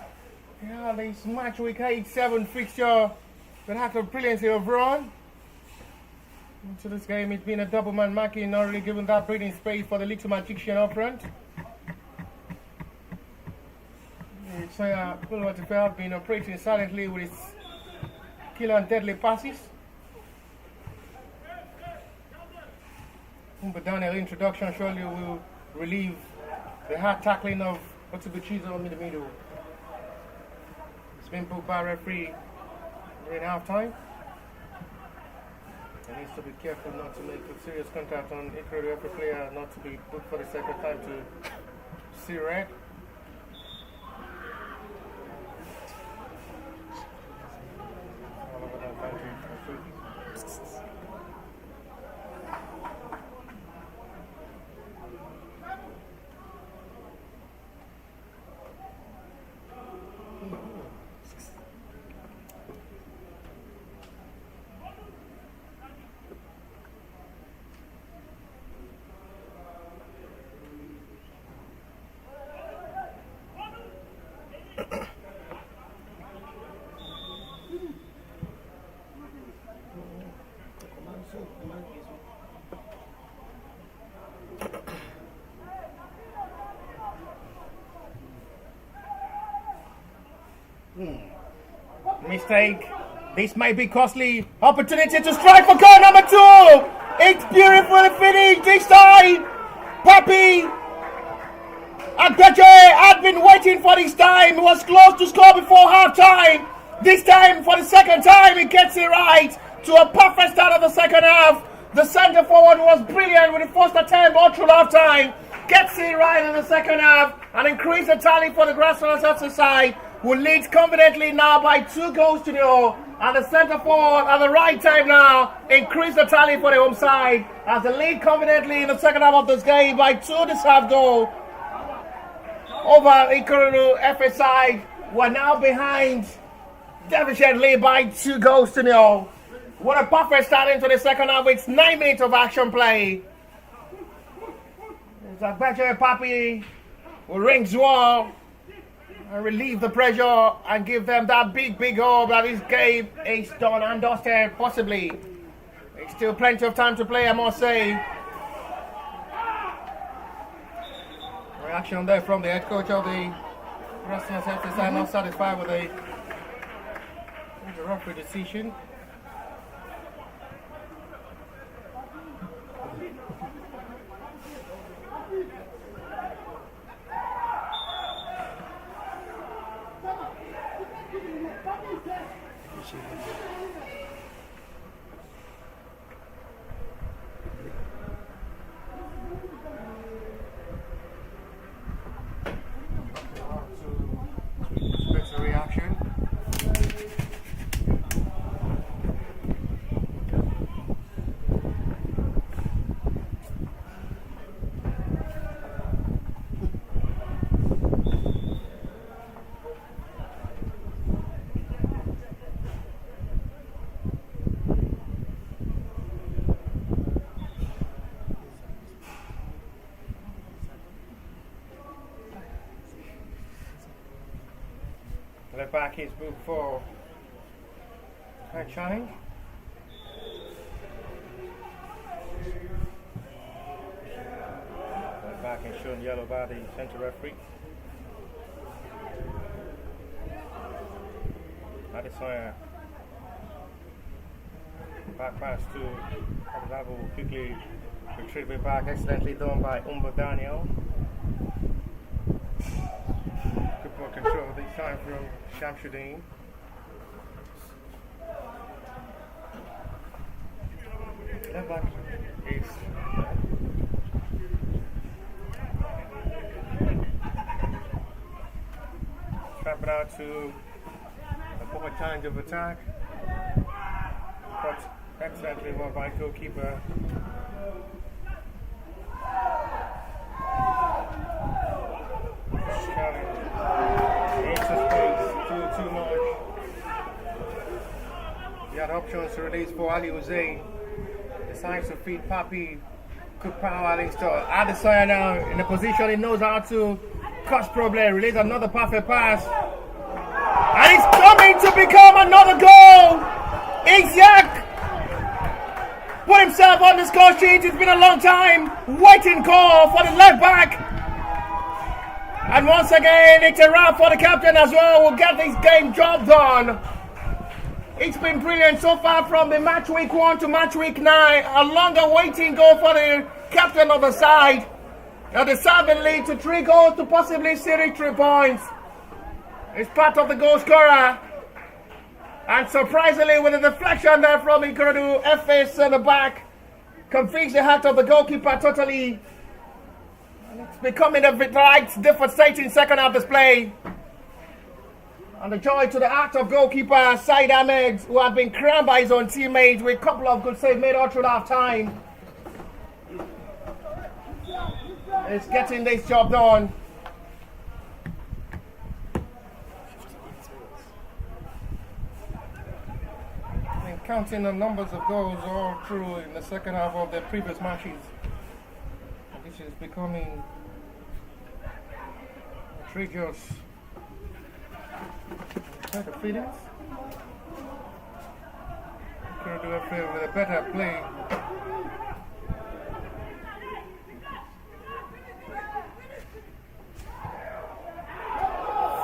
this match week 8-7 fixture with act of brilliancy of run. Into this game, it's been a double man marking, not really given that breathing space for the little magician up front. It's have been operating silently with his killer and deadly passes. But Daniel's introduction surely will relieve the hard tackling of Otsubuchizo in the middle. It's been booked by referee during half time. He needs to be careful not to make a serious contact on Ikorodu every player, not to be booked for the second time to see red. Mistake. This may be costly. Opportunity to strike for goal number 2. It's beautiful finish this time. Papi Agbeje had been waiting for this time. He was close to score before half time. This time, for the second time, he gets it right to a perfect start of the second half. The centre forward was brilliant with the first attempt all through half time. Gets it right in the second half and increase the tally for the Grassrunners exercise, who leads confidently now by 2-0. And the centre forward at the right time now increase the tally for the home side as they lead confidently in the second half of this game by 2 deserved goals over Ikorodu FA side. We're now behind deficitly by 2-0. What a perfect start into the second half with 9 minutes of action play. It's Agbeje Papi who rings well and relieve the pressure and give them that big hope that this game is done and dusted, possibly. There's still plenty of time to play, I must say. Reaction there from the head coach of the Grassrunners FC, not satisfied with the referee decision. back is moved for high challenge. Left back is shown yellow by the centre referee. Adesanya. Back pass to Abu quickly retrieve it back, excellently done by Daniel. Good ball control this time from Shamsuddin. Left back is trap it out to a forward challenge of attack. But excellently won by goalkeeper. Challenge into space, too much. He had options to release for Ali Hussein. Decides to feed Papi. Good power install. Adesanya now in a position he knows how to cause problem. Release another perfect pass. And it's coming to become another goal. Isaac put himself on the score sheet. It's been a long time waiting call for the left back. And once again, it's a wrap for the captain as well. We'll get this game job done. It's been brilliant so far from the match week 1 to match week 9. A longer waiting goal for the captain of the side. Now the serving lead to 3 goals to possibly 3 points. It's part of the goal scorer. And surprisingly, with a deflection there from Ikorodu, FA in the back, convinced the heart of the goalkeeper totally. And it's becoming a right devastating second half display. And the joy to the heart of goalkeeper Said Ahmed, who had been crammed by his own teammates with a couple of good saves made all through half time. It's getting this job done. Counting the numbers of goals all through in the second half of the previous matches, this is becoming outrageous. Try the feelings. Ikorodu FA with a better play.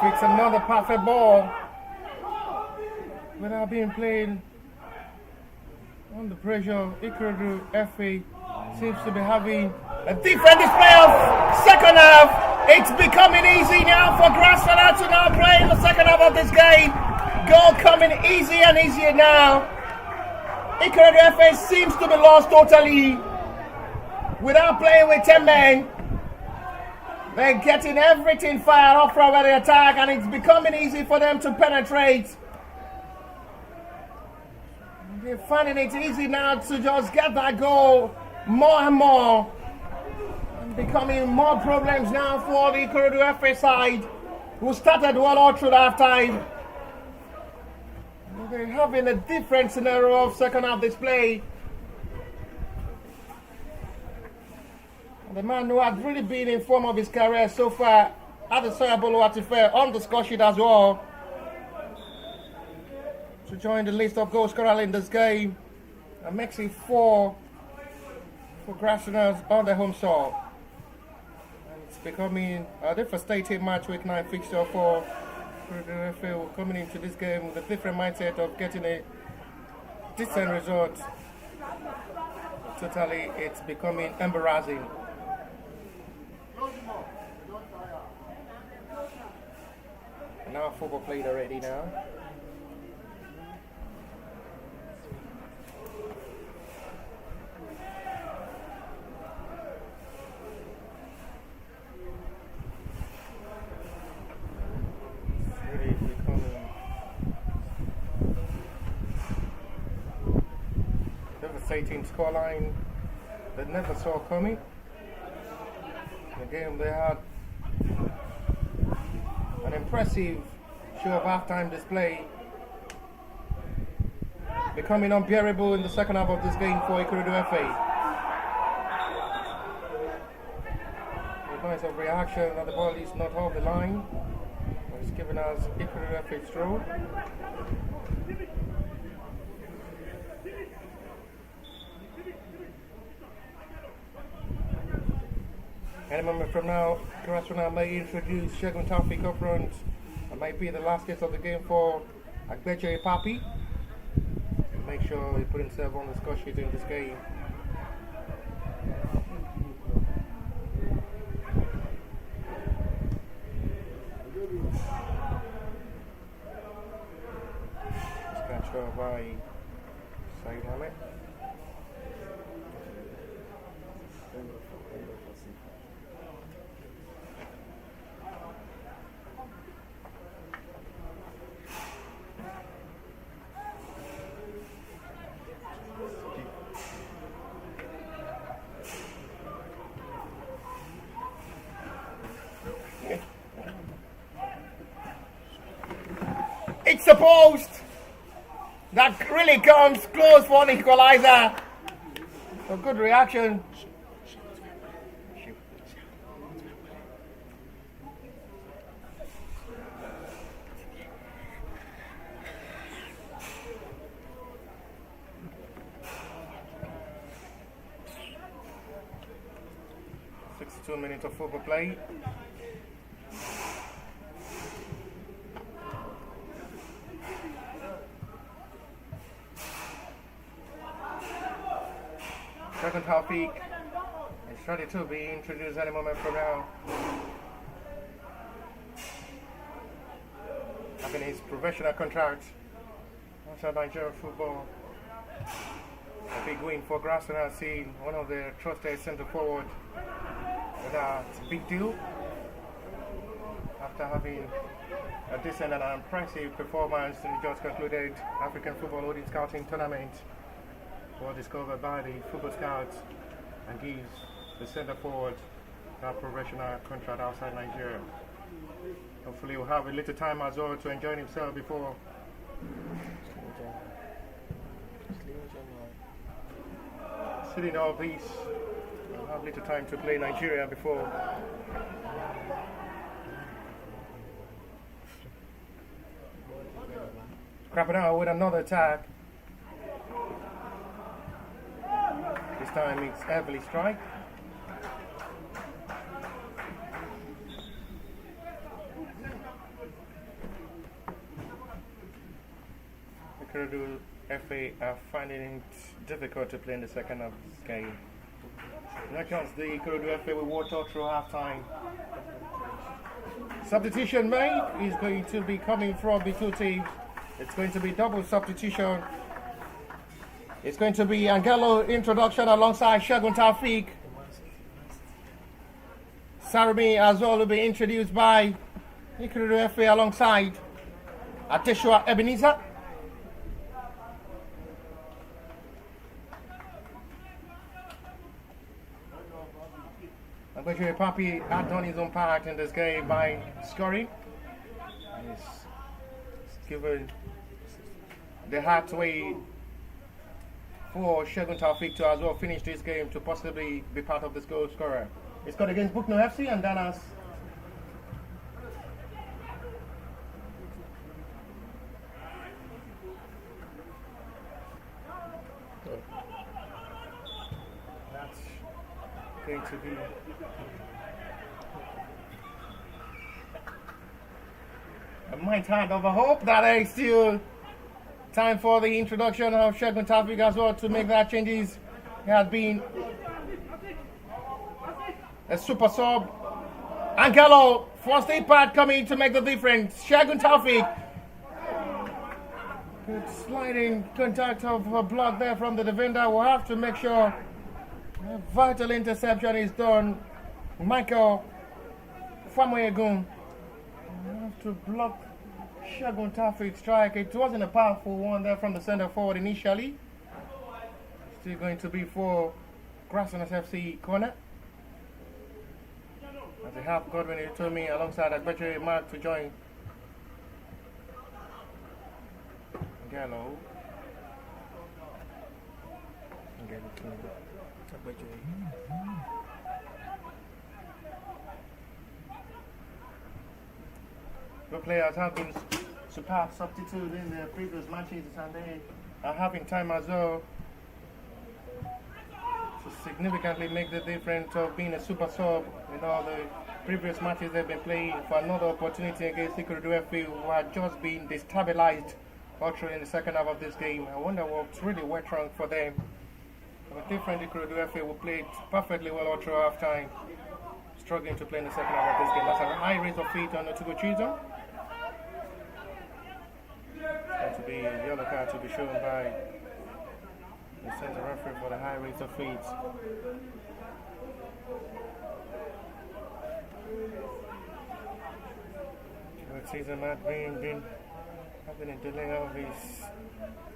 Fix another perfect ball without being played. Under pressure, Ikorodu FA seems to be having a different display of second half. It's becoming easy now for Grassrunners to now play in the second half of this game. Goal coming easy and easier now. Ikorodu FA seems to be lost totally. Without playing with 10 men, they're getting everything fired off from the attack, and it's becoming easy for them to penetrate. They're finding it easy now to just get that goal more and more. And becoming more problems now for the Ikorodu FA side, who started well all through the half time. They're having a different scenario of second half display. The man who had really been in form of his career so far, Adesanya Boluwatife, on the score sheet as well, to join the list of goal scorers in this game, and makes it 4 for Grassrunners on the home soil. And it's becoming a devastating match week 9 fixture for the FA, coming into this game with a different mindset of getting a decent result. Totally, it's becoming embarrassing. And now football played already now. Devastating scoreline that never saw coming. In the game they had an impressive show of halftime display, becoming unbearable in the second half of this game for Ikorodu FA. The noise of reaction that the ball is not off the line. He's giving us Ikorodu FA throw. Any moment from now, Grassrunners may introduce Segun Taofeek up front. It might be the last case of the game for Agbeje Papi. Make sure he put himself on the score sheet in this game. It's controlled by Said Ahmed. It's a post that really comes close for an equalizer. A good reaction. Minutes of football play. Segun Taofeek is ready to be introduced any moment from now. Having his professional contract outside Nigerian football. A big win for Grassrunners, seeing one of the trusted centre forward. That's a big deal after having a decent and impressive performance in the just concluded African Football Holding Scouting Tournament, was discovered by the football scouts and gives the centre forward that professional contract outside Nigeria. Hopefully he'll have a little time as well to enjoy himself before sitting all these. Have little time to play Nigeria before Crapping out with another attack. This time it's heavily strike. Ikorodu FA are finding it difficult to play in the second half of this game. No chance the Ikorodu FA will water through half time. Substitution made is going to be coming from the two teams. It's going to be double substitution. It's going to be Angelo introduction alongside Segun Taofeek. Sarumi as well will be introduced by Ikorodu FA alongside Ateshua Ebenezer. Agbeje Papi had done his own part in this game by scoring. He's given the hard way for Segun Taofeek to as well finish this game to possibly be part of this goal scorer. He scored against Bukno FC and Danas. That's going to be a mind hand of a hope that there is still time for the introduction of Segun Taofeek as well to make that changes. He has been a super sub. Angelo, first impact coming to make the difference. Segun Taofeek. Good sliding contact of a block there from the defender. We'll have to make sure a vital interception is done. Michael Famoyegun have to block Segun Taofeek's strike. It wasn't a powerful one there from the centre forward initially. Still going to be for Grassrunners FC corner. As they have Godwin Itomi alongside Agbeje Mark to join Gallo. The players have been superb substitute in the previous matches, and they are having time as well to significantly make the difference of being a super sub in all the previous matches they've been playing for another opportunity against Ikorodu FA, who had just been destabilized ultra in the second half of this game. I wonder what's really went wrong for them. A different Ikorodu FA who played perfectly well ultra half time, struggling to play in the second half of this game. That's a high rate of feet on Otugo Chizo. To be a yellow card to be shown by the center referee for the high rate of feet. Good season, Matt Green having a delay of his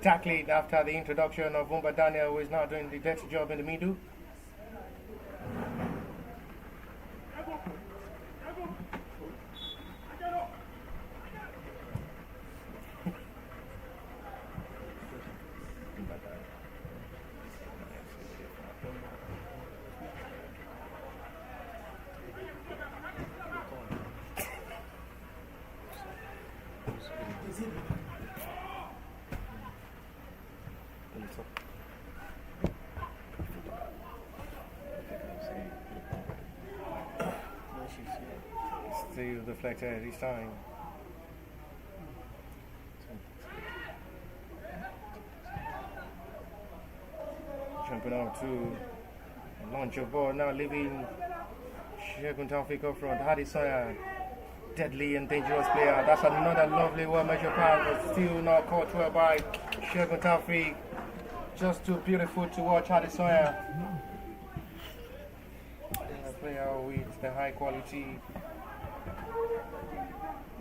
tackling after the introduction of Umba Daniel, who is now doing the dirty job in the middle. Still deflected each time. Jumping out to launch your ball, now leaving Shegun Taufik up front. Hadi Sawyer, deadly and dangerous player. That's another lovely well measured pass, but still not caught well by Shegun Taufik. Just too beautiful to watch. Hadi Sawyer, a player with the high quality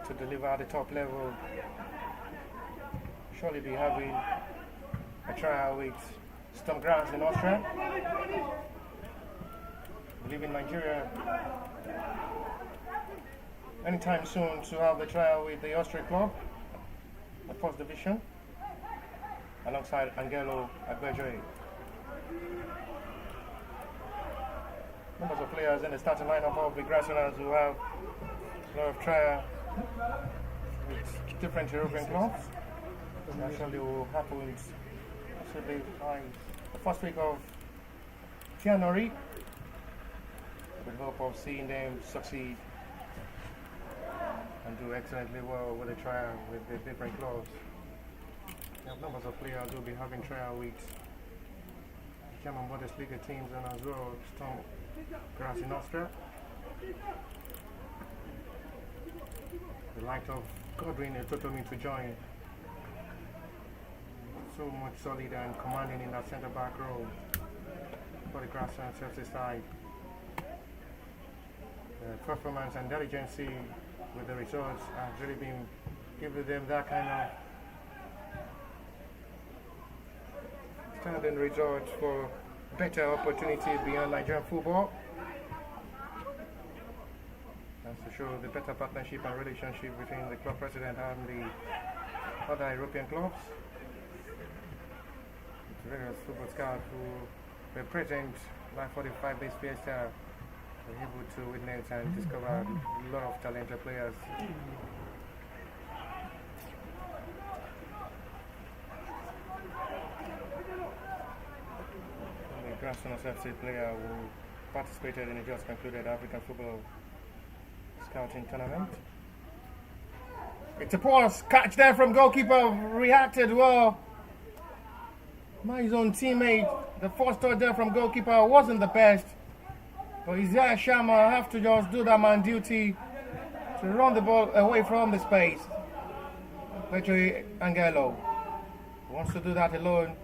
to deliver at the top level. Surely be having a trial with Storm Grass in Austria. I believe in Nigeria anytime soon to have the trial with the Austrian club, the first division, alongside Angelo Agbejoy. Numbers of players in the starting lineup of the Grassrunners who have a lot of trial with different European clubs. Actually will happen possibly by the first week of January, with hope of seeing them succeed and do excellently well with the trial with the different clubs. We have numbers of players who will be having trial with German Bundesliga teams and as well Storm Grass in Austria. The light of Godwin and Totomi to join. So much solid and commanding in that centre back role for the Grassrunners FC side. Performance and diligence with the results have really been giving them that kind of standing results for better opportunities beyond Nigerian football. That's to show the better partnership and relationship between the club president and the other European clubs. Various football scouts who were present by 45 days fiesta were able to witness and discover a lot of talented players. The Grassrunners FC player who participated in the just concluded African Football Scouting Tournament. It's a pause, catch there from goalkeeper, reacted well. My own teammate, the first touch there from goalkeeper wasn't the best, but Isaiah Sharma have to just do that man duty to run the ball away from the space. Petri Angelo wants to do that alone.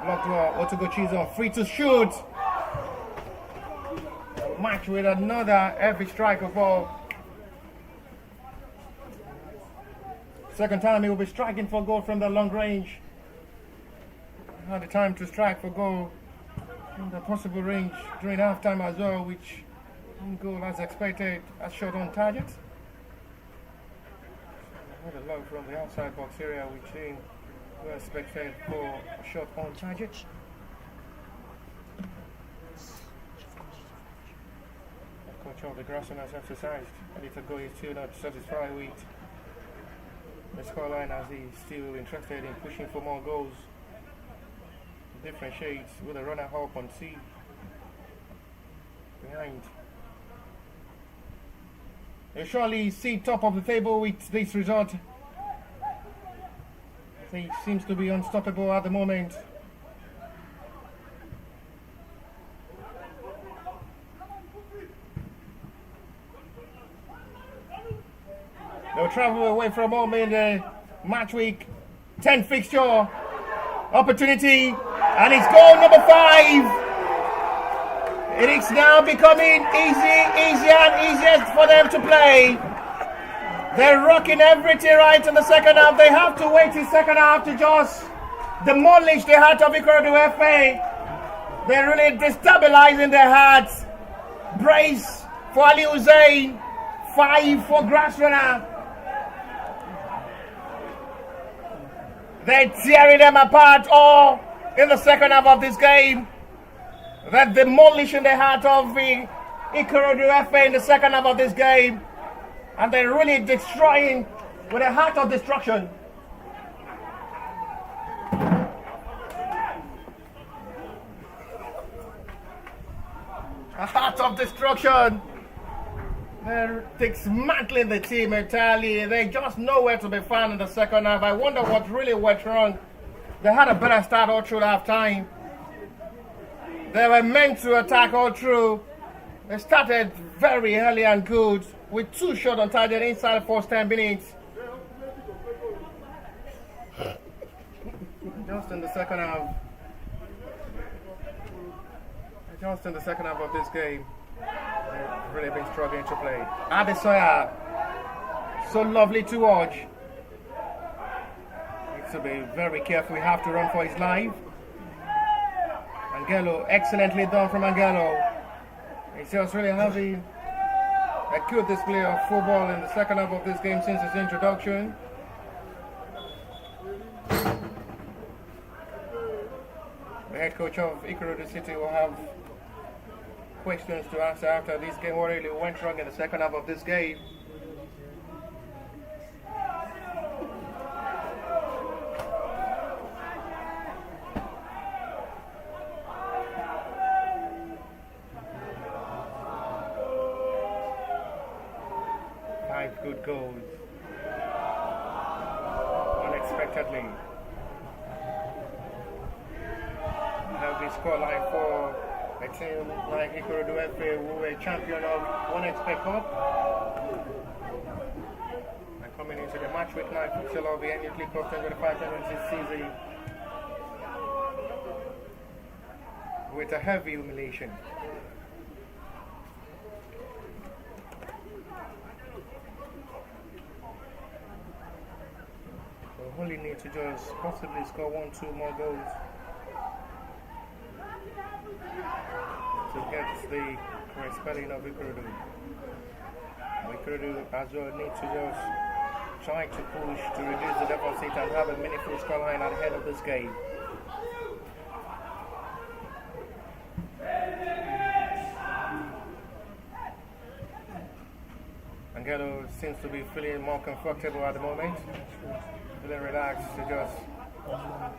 Blocked well, Otugo Chizo free to shoot. Match with another heavy strike of ball. Second time he will be striking for goal from the long range. Had the time to strike for goal in the possible range during half time as well, which goal as expected, as shot on target. Had a long from the outside box area, which was expected for a shot on target. Coach sure the Grassrunners exercised, and Itago is still not satisfied with the scoreline as he's still interested in pushing for more goals. Different shades with a runner up on C behind. They surely see top of the table with this result. He seems to be unstoppable at the moment. They'll travel away from home in the match week 10 fixture. Opportunity, and it's goal number 5. It is now becoming easier and easier for them to play. They're rocking everything right in the second half. They have to wait in second half to just demolish the heart of Ikorodu FA. They're really destabilizing their hearts. Brace for Ali Hussein. 5 for Grassrunner. They're tearing them apart all in the second half of this game. They're demolishing the heart of the Ikorodu FA in the second half of this game. And they're really destroying with a heart of destruction. A heart of destruction. They're dismantling the team entirely. They just nowhere to be found in the second half. I wonder what really went wrong. They had a better start all through half time. They were meant to attack all through. They started very early and good with 2 shots on target inside the first 10 minutes. Just in the second half. Just in the second half of this game. They've really been struggling to play. Adesoya, so lovely to watch. Needs to be very careful. We have to run for his life. Angelo, excellently done from Angelo. He's just really having a good display of football in the second half of this game since his introduction. The head coach of Ikorodu City will have questions to answer after this game. What really went wrong in the second half of this game? Good goals unexpectedly. We have the scoreline for a team like Ikorodu FA, who were champion of One Expect Cup and coming into the match week 9 fixture of the NU League Cup 2025-2026 season with a heavy humiliation. Only need to just possibly score 1-2 more goals to get the correct spelling of Ikorodu. Ikorodu as well need to just try to push to reduce the deficit and have a meaningful scoreline at the end of this game. Angelo seems to be feeling more comfortable at the moment. Feeling relaxed to just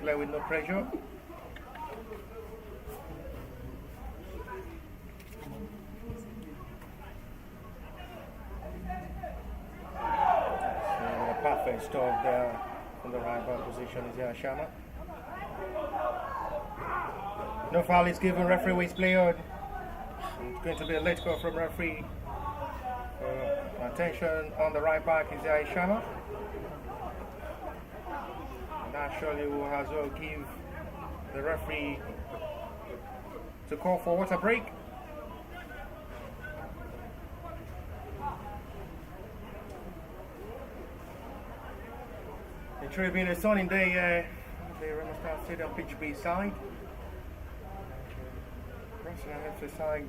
play with no pressure. So a perfect stop there from the right back position is Shama. No foul is given, referee waits play on. It's going to be a late call from referee. Attention on the right back is Shama. That surely will as well give the referee to call for water break. It should have been a sunny day the Remonstrance Stadium pitch B side. Grassrunners FC side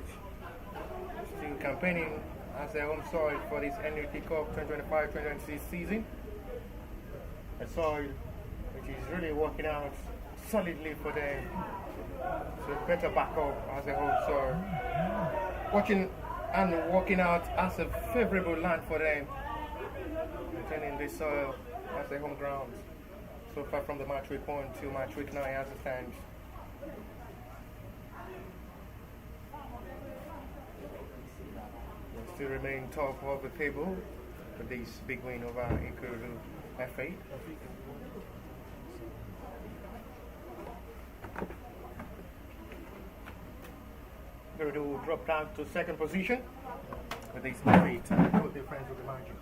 still campaigning as their home soil for this NU League Cup 2025-2026 season. A soil which is really working out solidly for them to better back up as a whole. So watching and working out as a favorable land for them, retaining this soil as their home ground. So far from the match week 1 to match week 9 as it stands. They still remain top of the table with this big win over Ikorodu FA. Ikorodu will drop down to second position with this defeat. Good difference with the margin.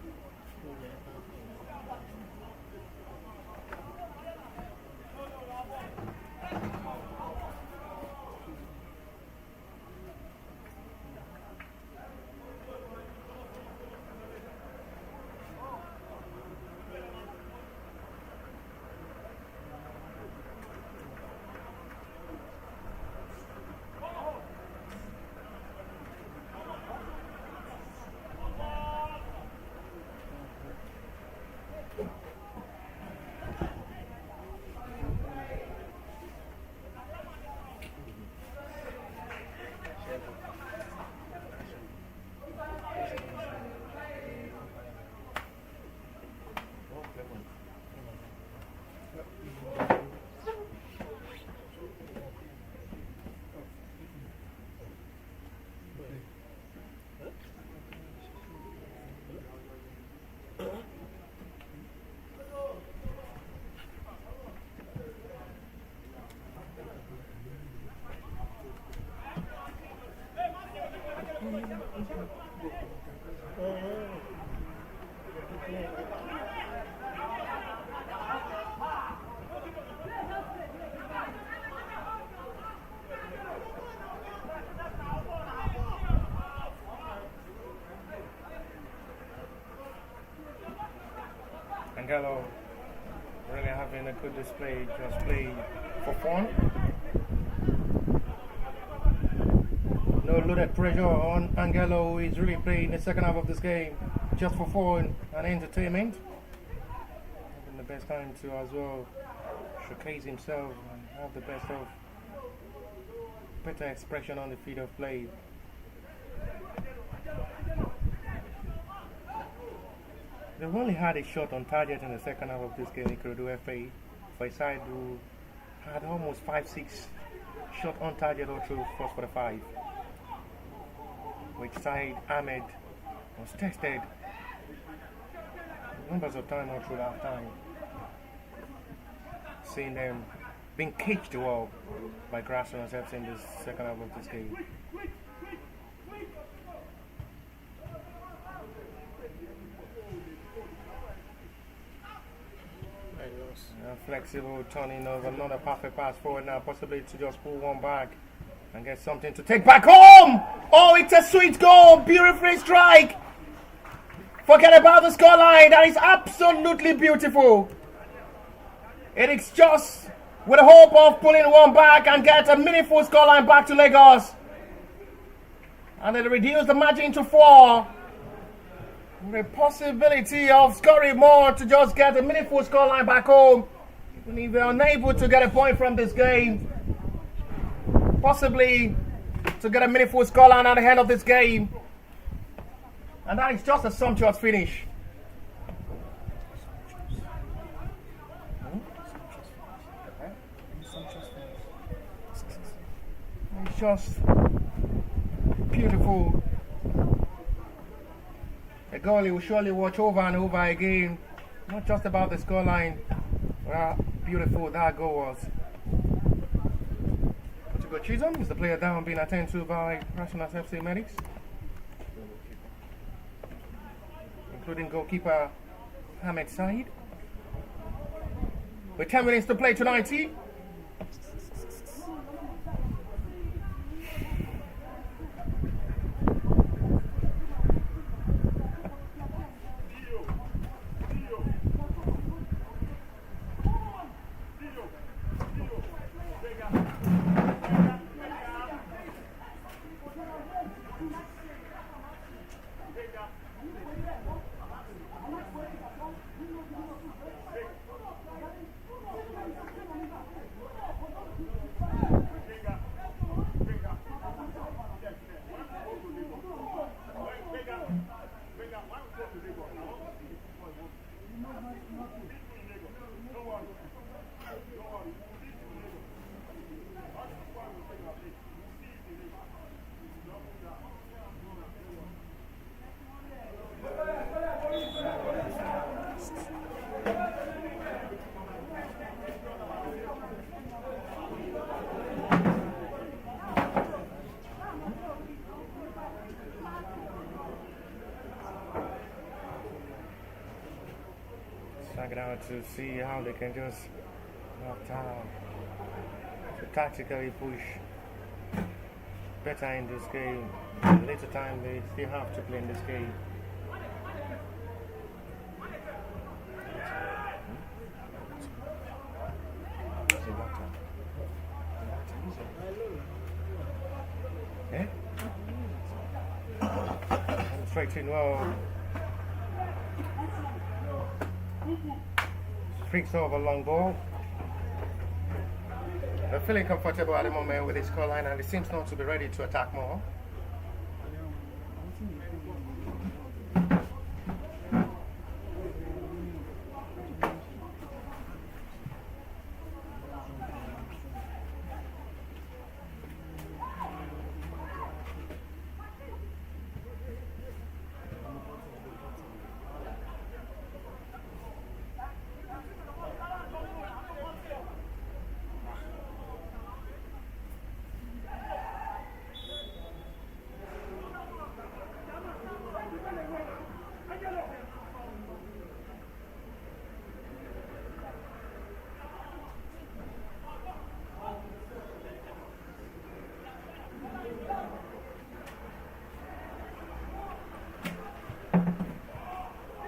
Angelo really having a good display, just playing for fun. No loaded pressure on Angelo, who is really playing the second half of this game just for fun and entertainment. Having the best time to as well showcase himself and have the best of better expression on the field of play. They've only had a shot on target in the second half of this game, Ikorodu FA, for a side who had almost 5-6 shot on target all through first 45. Which side Ahmed was tested numbers of times all through that time. Seeing them being caged well by Grassrunners in the second half of this game. Flexible turning of another perfect pass forward now, possibly to just pull one back and get something to take back home. Oh, it's a sweet goal, beautiful strike. Forget about the scoreline, that is absolutely beautiful. It is just with the hope of pulling one back and get a meaningful scoreline back to Lagos. And it reduce the margin to 4. The possibility of scoring more to just get a meaningful scoreline back home. Even if they're unable to get a point from this game, possibly to get a meaningful scoreline at the end of this game. And that is just a sumptuous finish. It's just beautiful. A goal you will surely watch over and over again. Not just about the scoreline, but how beautiful that goal was. Portugal Chisholm is the player down, being attended to by Grassrunners FC medics, including goalkeeper Ahmed Said. With 10 minutes to play tonight, it out to see how they can just have time to tactically push better in this game. Later time they still have to play in this game. Okay. Straight in well. Freaks over long ball. They're feeling comfortable at the moment with the scoreline, and it seems not to be ready to attack more.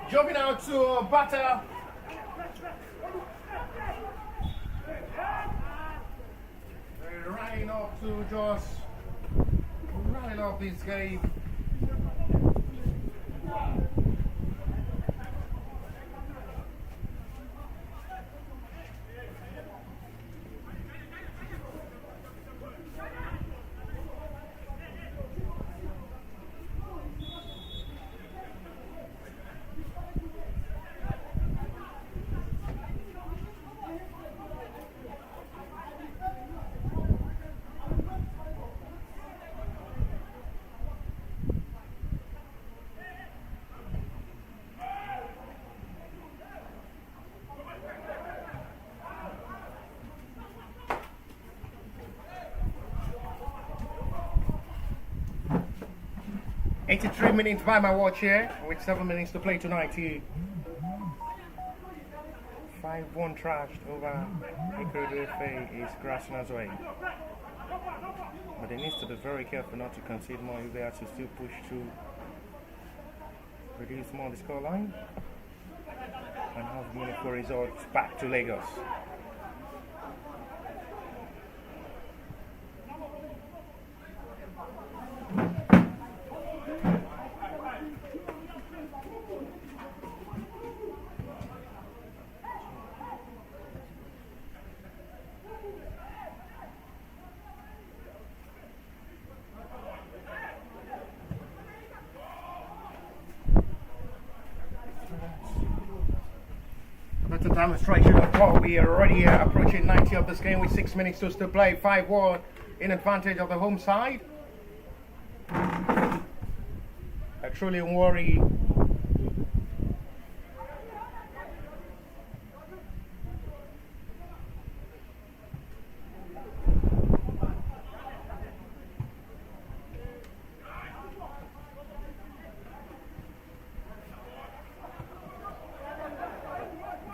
Jumping out to batter. They're running up to just running off this game. $83 minutes by my watch here, with 7 minutes to play tonight here. 5-1 trashed over Ikorodu FA is Grassrunners way. But they need to be very careful not to concede more if they are to still push to reduce more the scoreline and have meaningful results back to Lagos. That's the time of strike shooter ball. We are already approaching 90 of this game with 6 minutes to still play. 5-1 in advantage of the home side. I truly worry.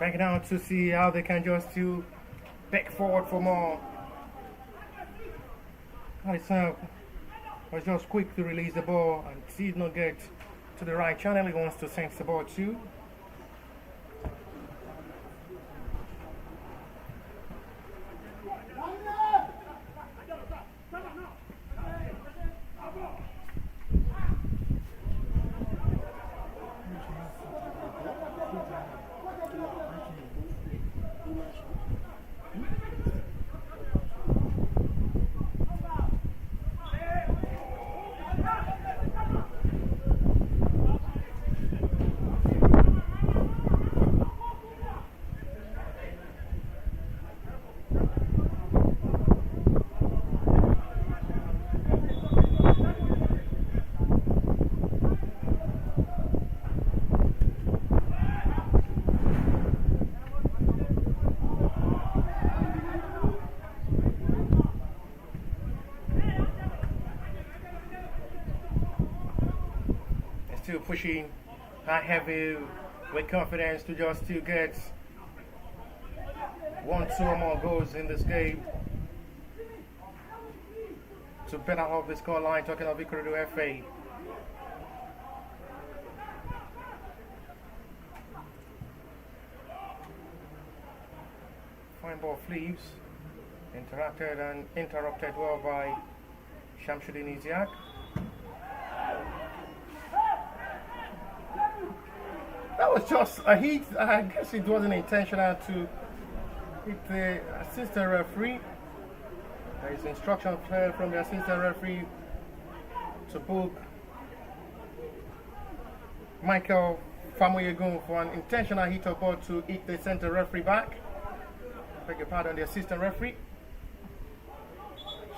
Backing out to see how they can just to back forward for more. Alisson was just quick to release the ball and did not get to the right channel. He wants to sense the ball too. Still pushing high heavy with confidence to just to get 1, 2 or more goals in this game to better off the score line. Talking of Ikorodu FA. Fine ball Fleeves. Interrupted well by Shamsuddin Isiaq. That was just a hit. I guess it wasn't intentional to hit the assistant referee. There is instruction from the assistant referee to book Michael Famoyegun for an intentional hit of ball to hit the center referee back. Beg your pardon, the assistant referee.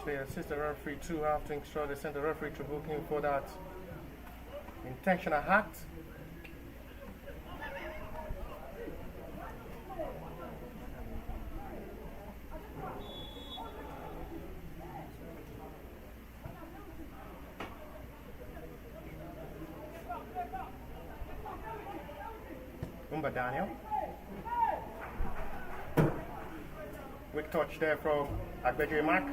The assistant referee too have to instruct the center referee to book him for that intentional act. Daniel. Quick touch there from Agbejoye Mark.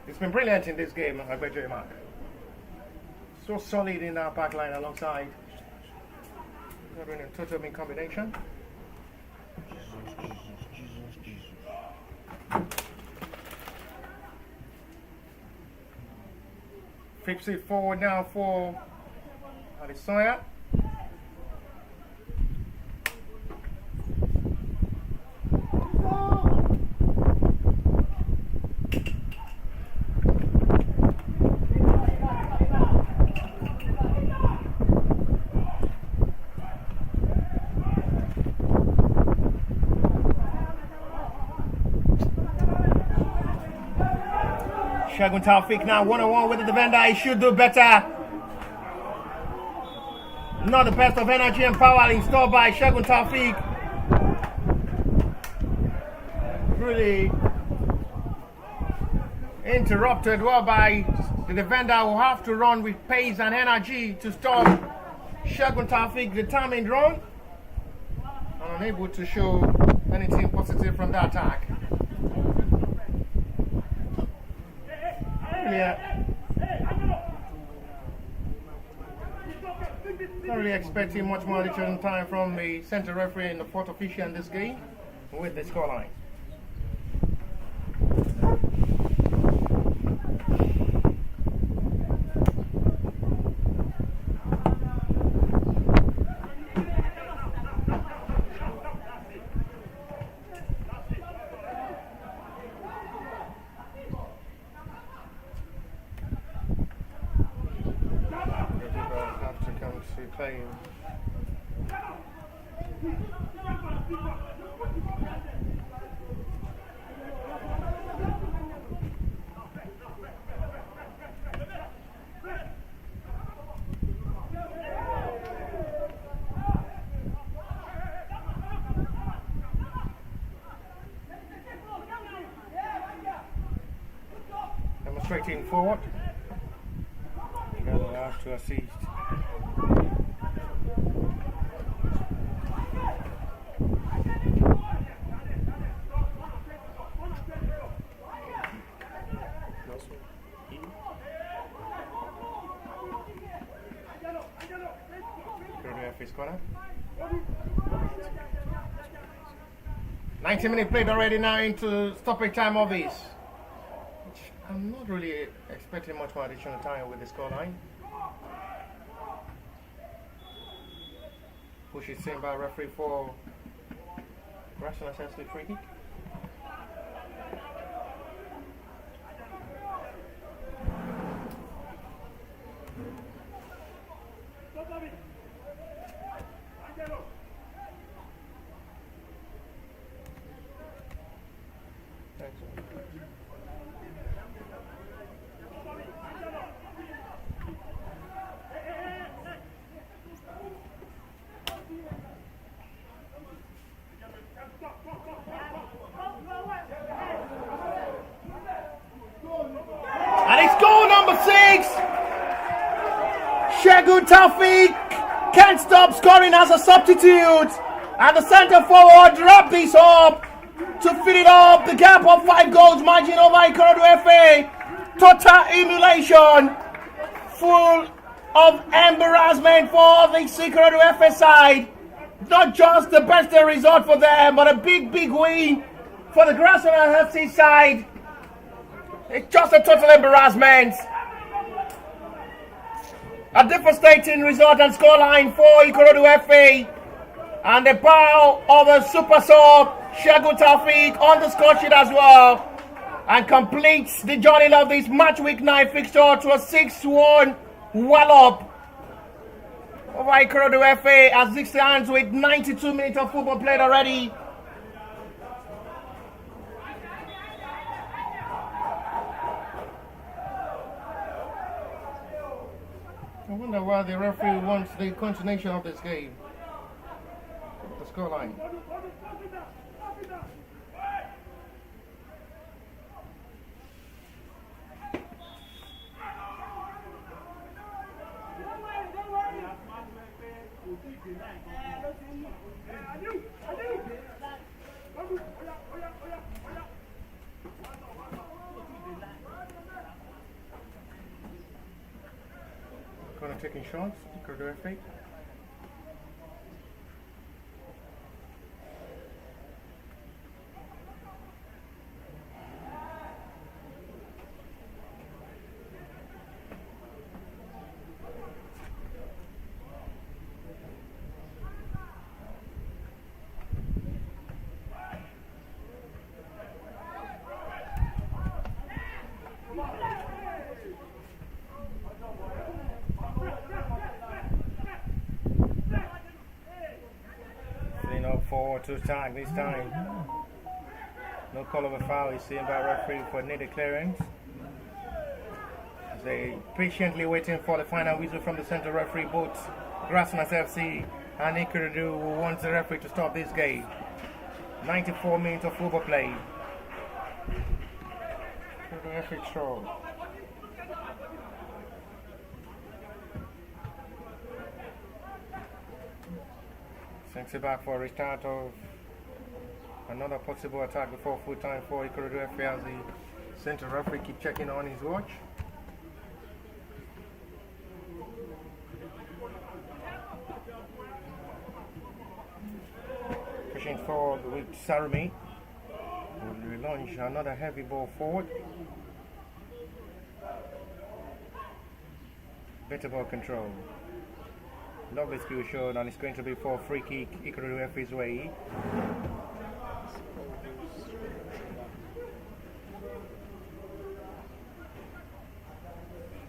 He's been brilliant in this game, Agbejoye Mark. So solid in our back line alongside Godwin and Toto in combination. Flips it forward now for Adesanya. Shagun Taufik now 1-on-1 with the defender. He should do better. Not the best of energy and power installed by Shagun Taufik. Really interrupted well by the defender, who have to run with pace and energy to stop Shagun Taufik determined run, and unable to show anything positive from that attack. Not really expecting much more additional time from the center referee and the fourth official in this game with the scoreline. Demonstrating forward. You have to assist. Corner. 90-minute played already now into stoppage time of this. I'm not really expecting much more additional time with the scoreline. Push it seen by referee for Grassrunners essentially free kick. And it's goal number 6. Shagun Taufik can't stop scoring as a substitute. And the centre forward wrapped this up to fill it up. The gap of 5 goals margin over Ikorodu FA. Total emulation. Full of embarrassment for the Ikorodu FA side. Not just the best result for them, but a big win for the Grassrunners FC side. It's just a total embarrassment. A devastating result and scoreline for Ikorodu FA. And the power of a super sub, Segun Taofeek, on the score sheet as well. And completes the journey of this match week 9 fixture to a 6-1 wallop over Ikorodu FA as it stands with 92 minutes of football played already. I wonder why the referee wants the continuation of this game. The scoreline. Corner taking shots, Ikorodu FA. Forward to attack this time. No call of a foul is seen by referee for needed clearance. They patiently waiting for the final whistle from the central referee. Both Grassrunners FC and Ikorodu wants the referee to stop this game. 94 minutes of football play. The referee throw. Sends it back for a restart of another possible attack before full time for Ikorodu FA as the central referee keep checking on his watch. Pushing forward with Sarumi. Will relaunch another heavy ball forward. Better ball control. Lovely skill shown, and it's going to be for free kick Ikorodu FA's way.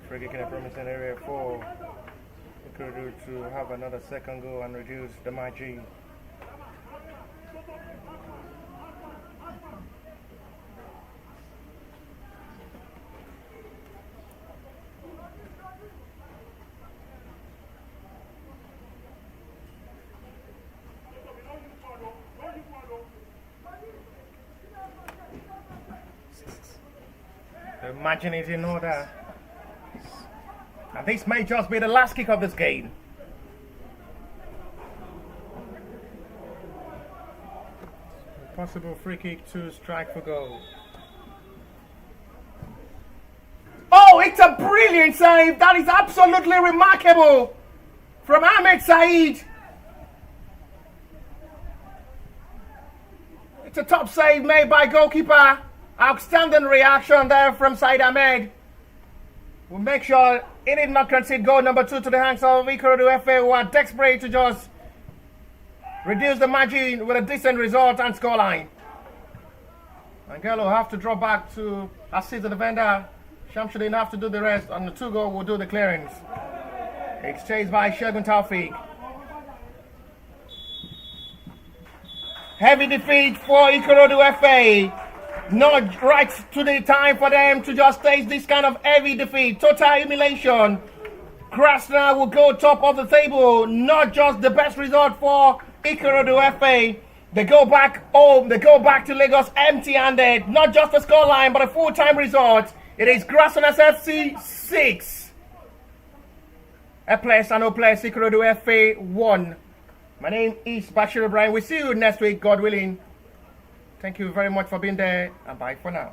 Free kick in a promising area for Ikorodu to have another second goal and reduce the margin. The margin is in order. And this may just be the last kick of this game. A possible free kick to strike for goal. Oh, it's a brilliant save. That is absolutely remarkable from Ahmed Said. It's a top save made by goalkeeper. Outstanding reaction there from Said Ahmed. We'll make sure he did not concede goal number 2 to the hands of Ikorodu FA, who are desperate to just reduce the margin with a decent result and scoreline. Angelo will have to drop back to assist the defender. Shamsuddin have to do the rest, and the 2 goal will do the clearance. Exchanged by Segun Taofeek. Heavy defeat for Ikorodu FA. Not right to the time for them to just taste this kind of heavy defeat. Total humiliation. Grassrunners will go top of the table. Not just the best result for Ikorodu FA. They go back home. They go back to Lagos empty-handed. Not just a scoreline, but a full-time result. It is Grassrunners FC 6. A place and no place. Ikorodu FA 1. My name is Bashir Ibrahim. We'll see you next week, God willing. Thank you very much for being there, and bye for now.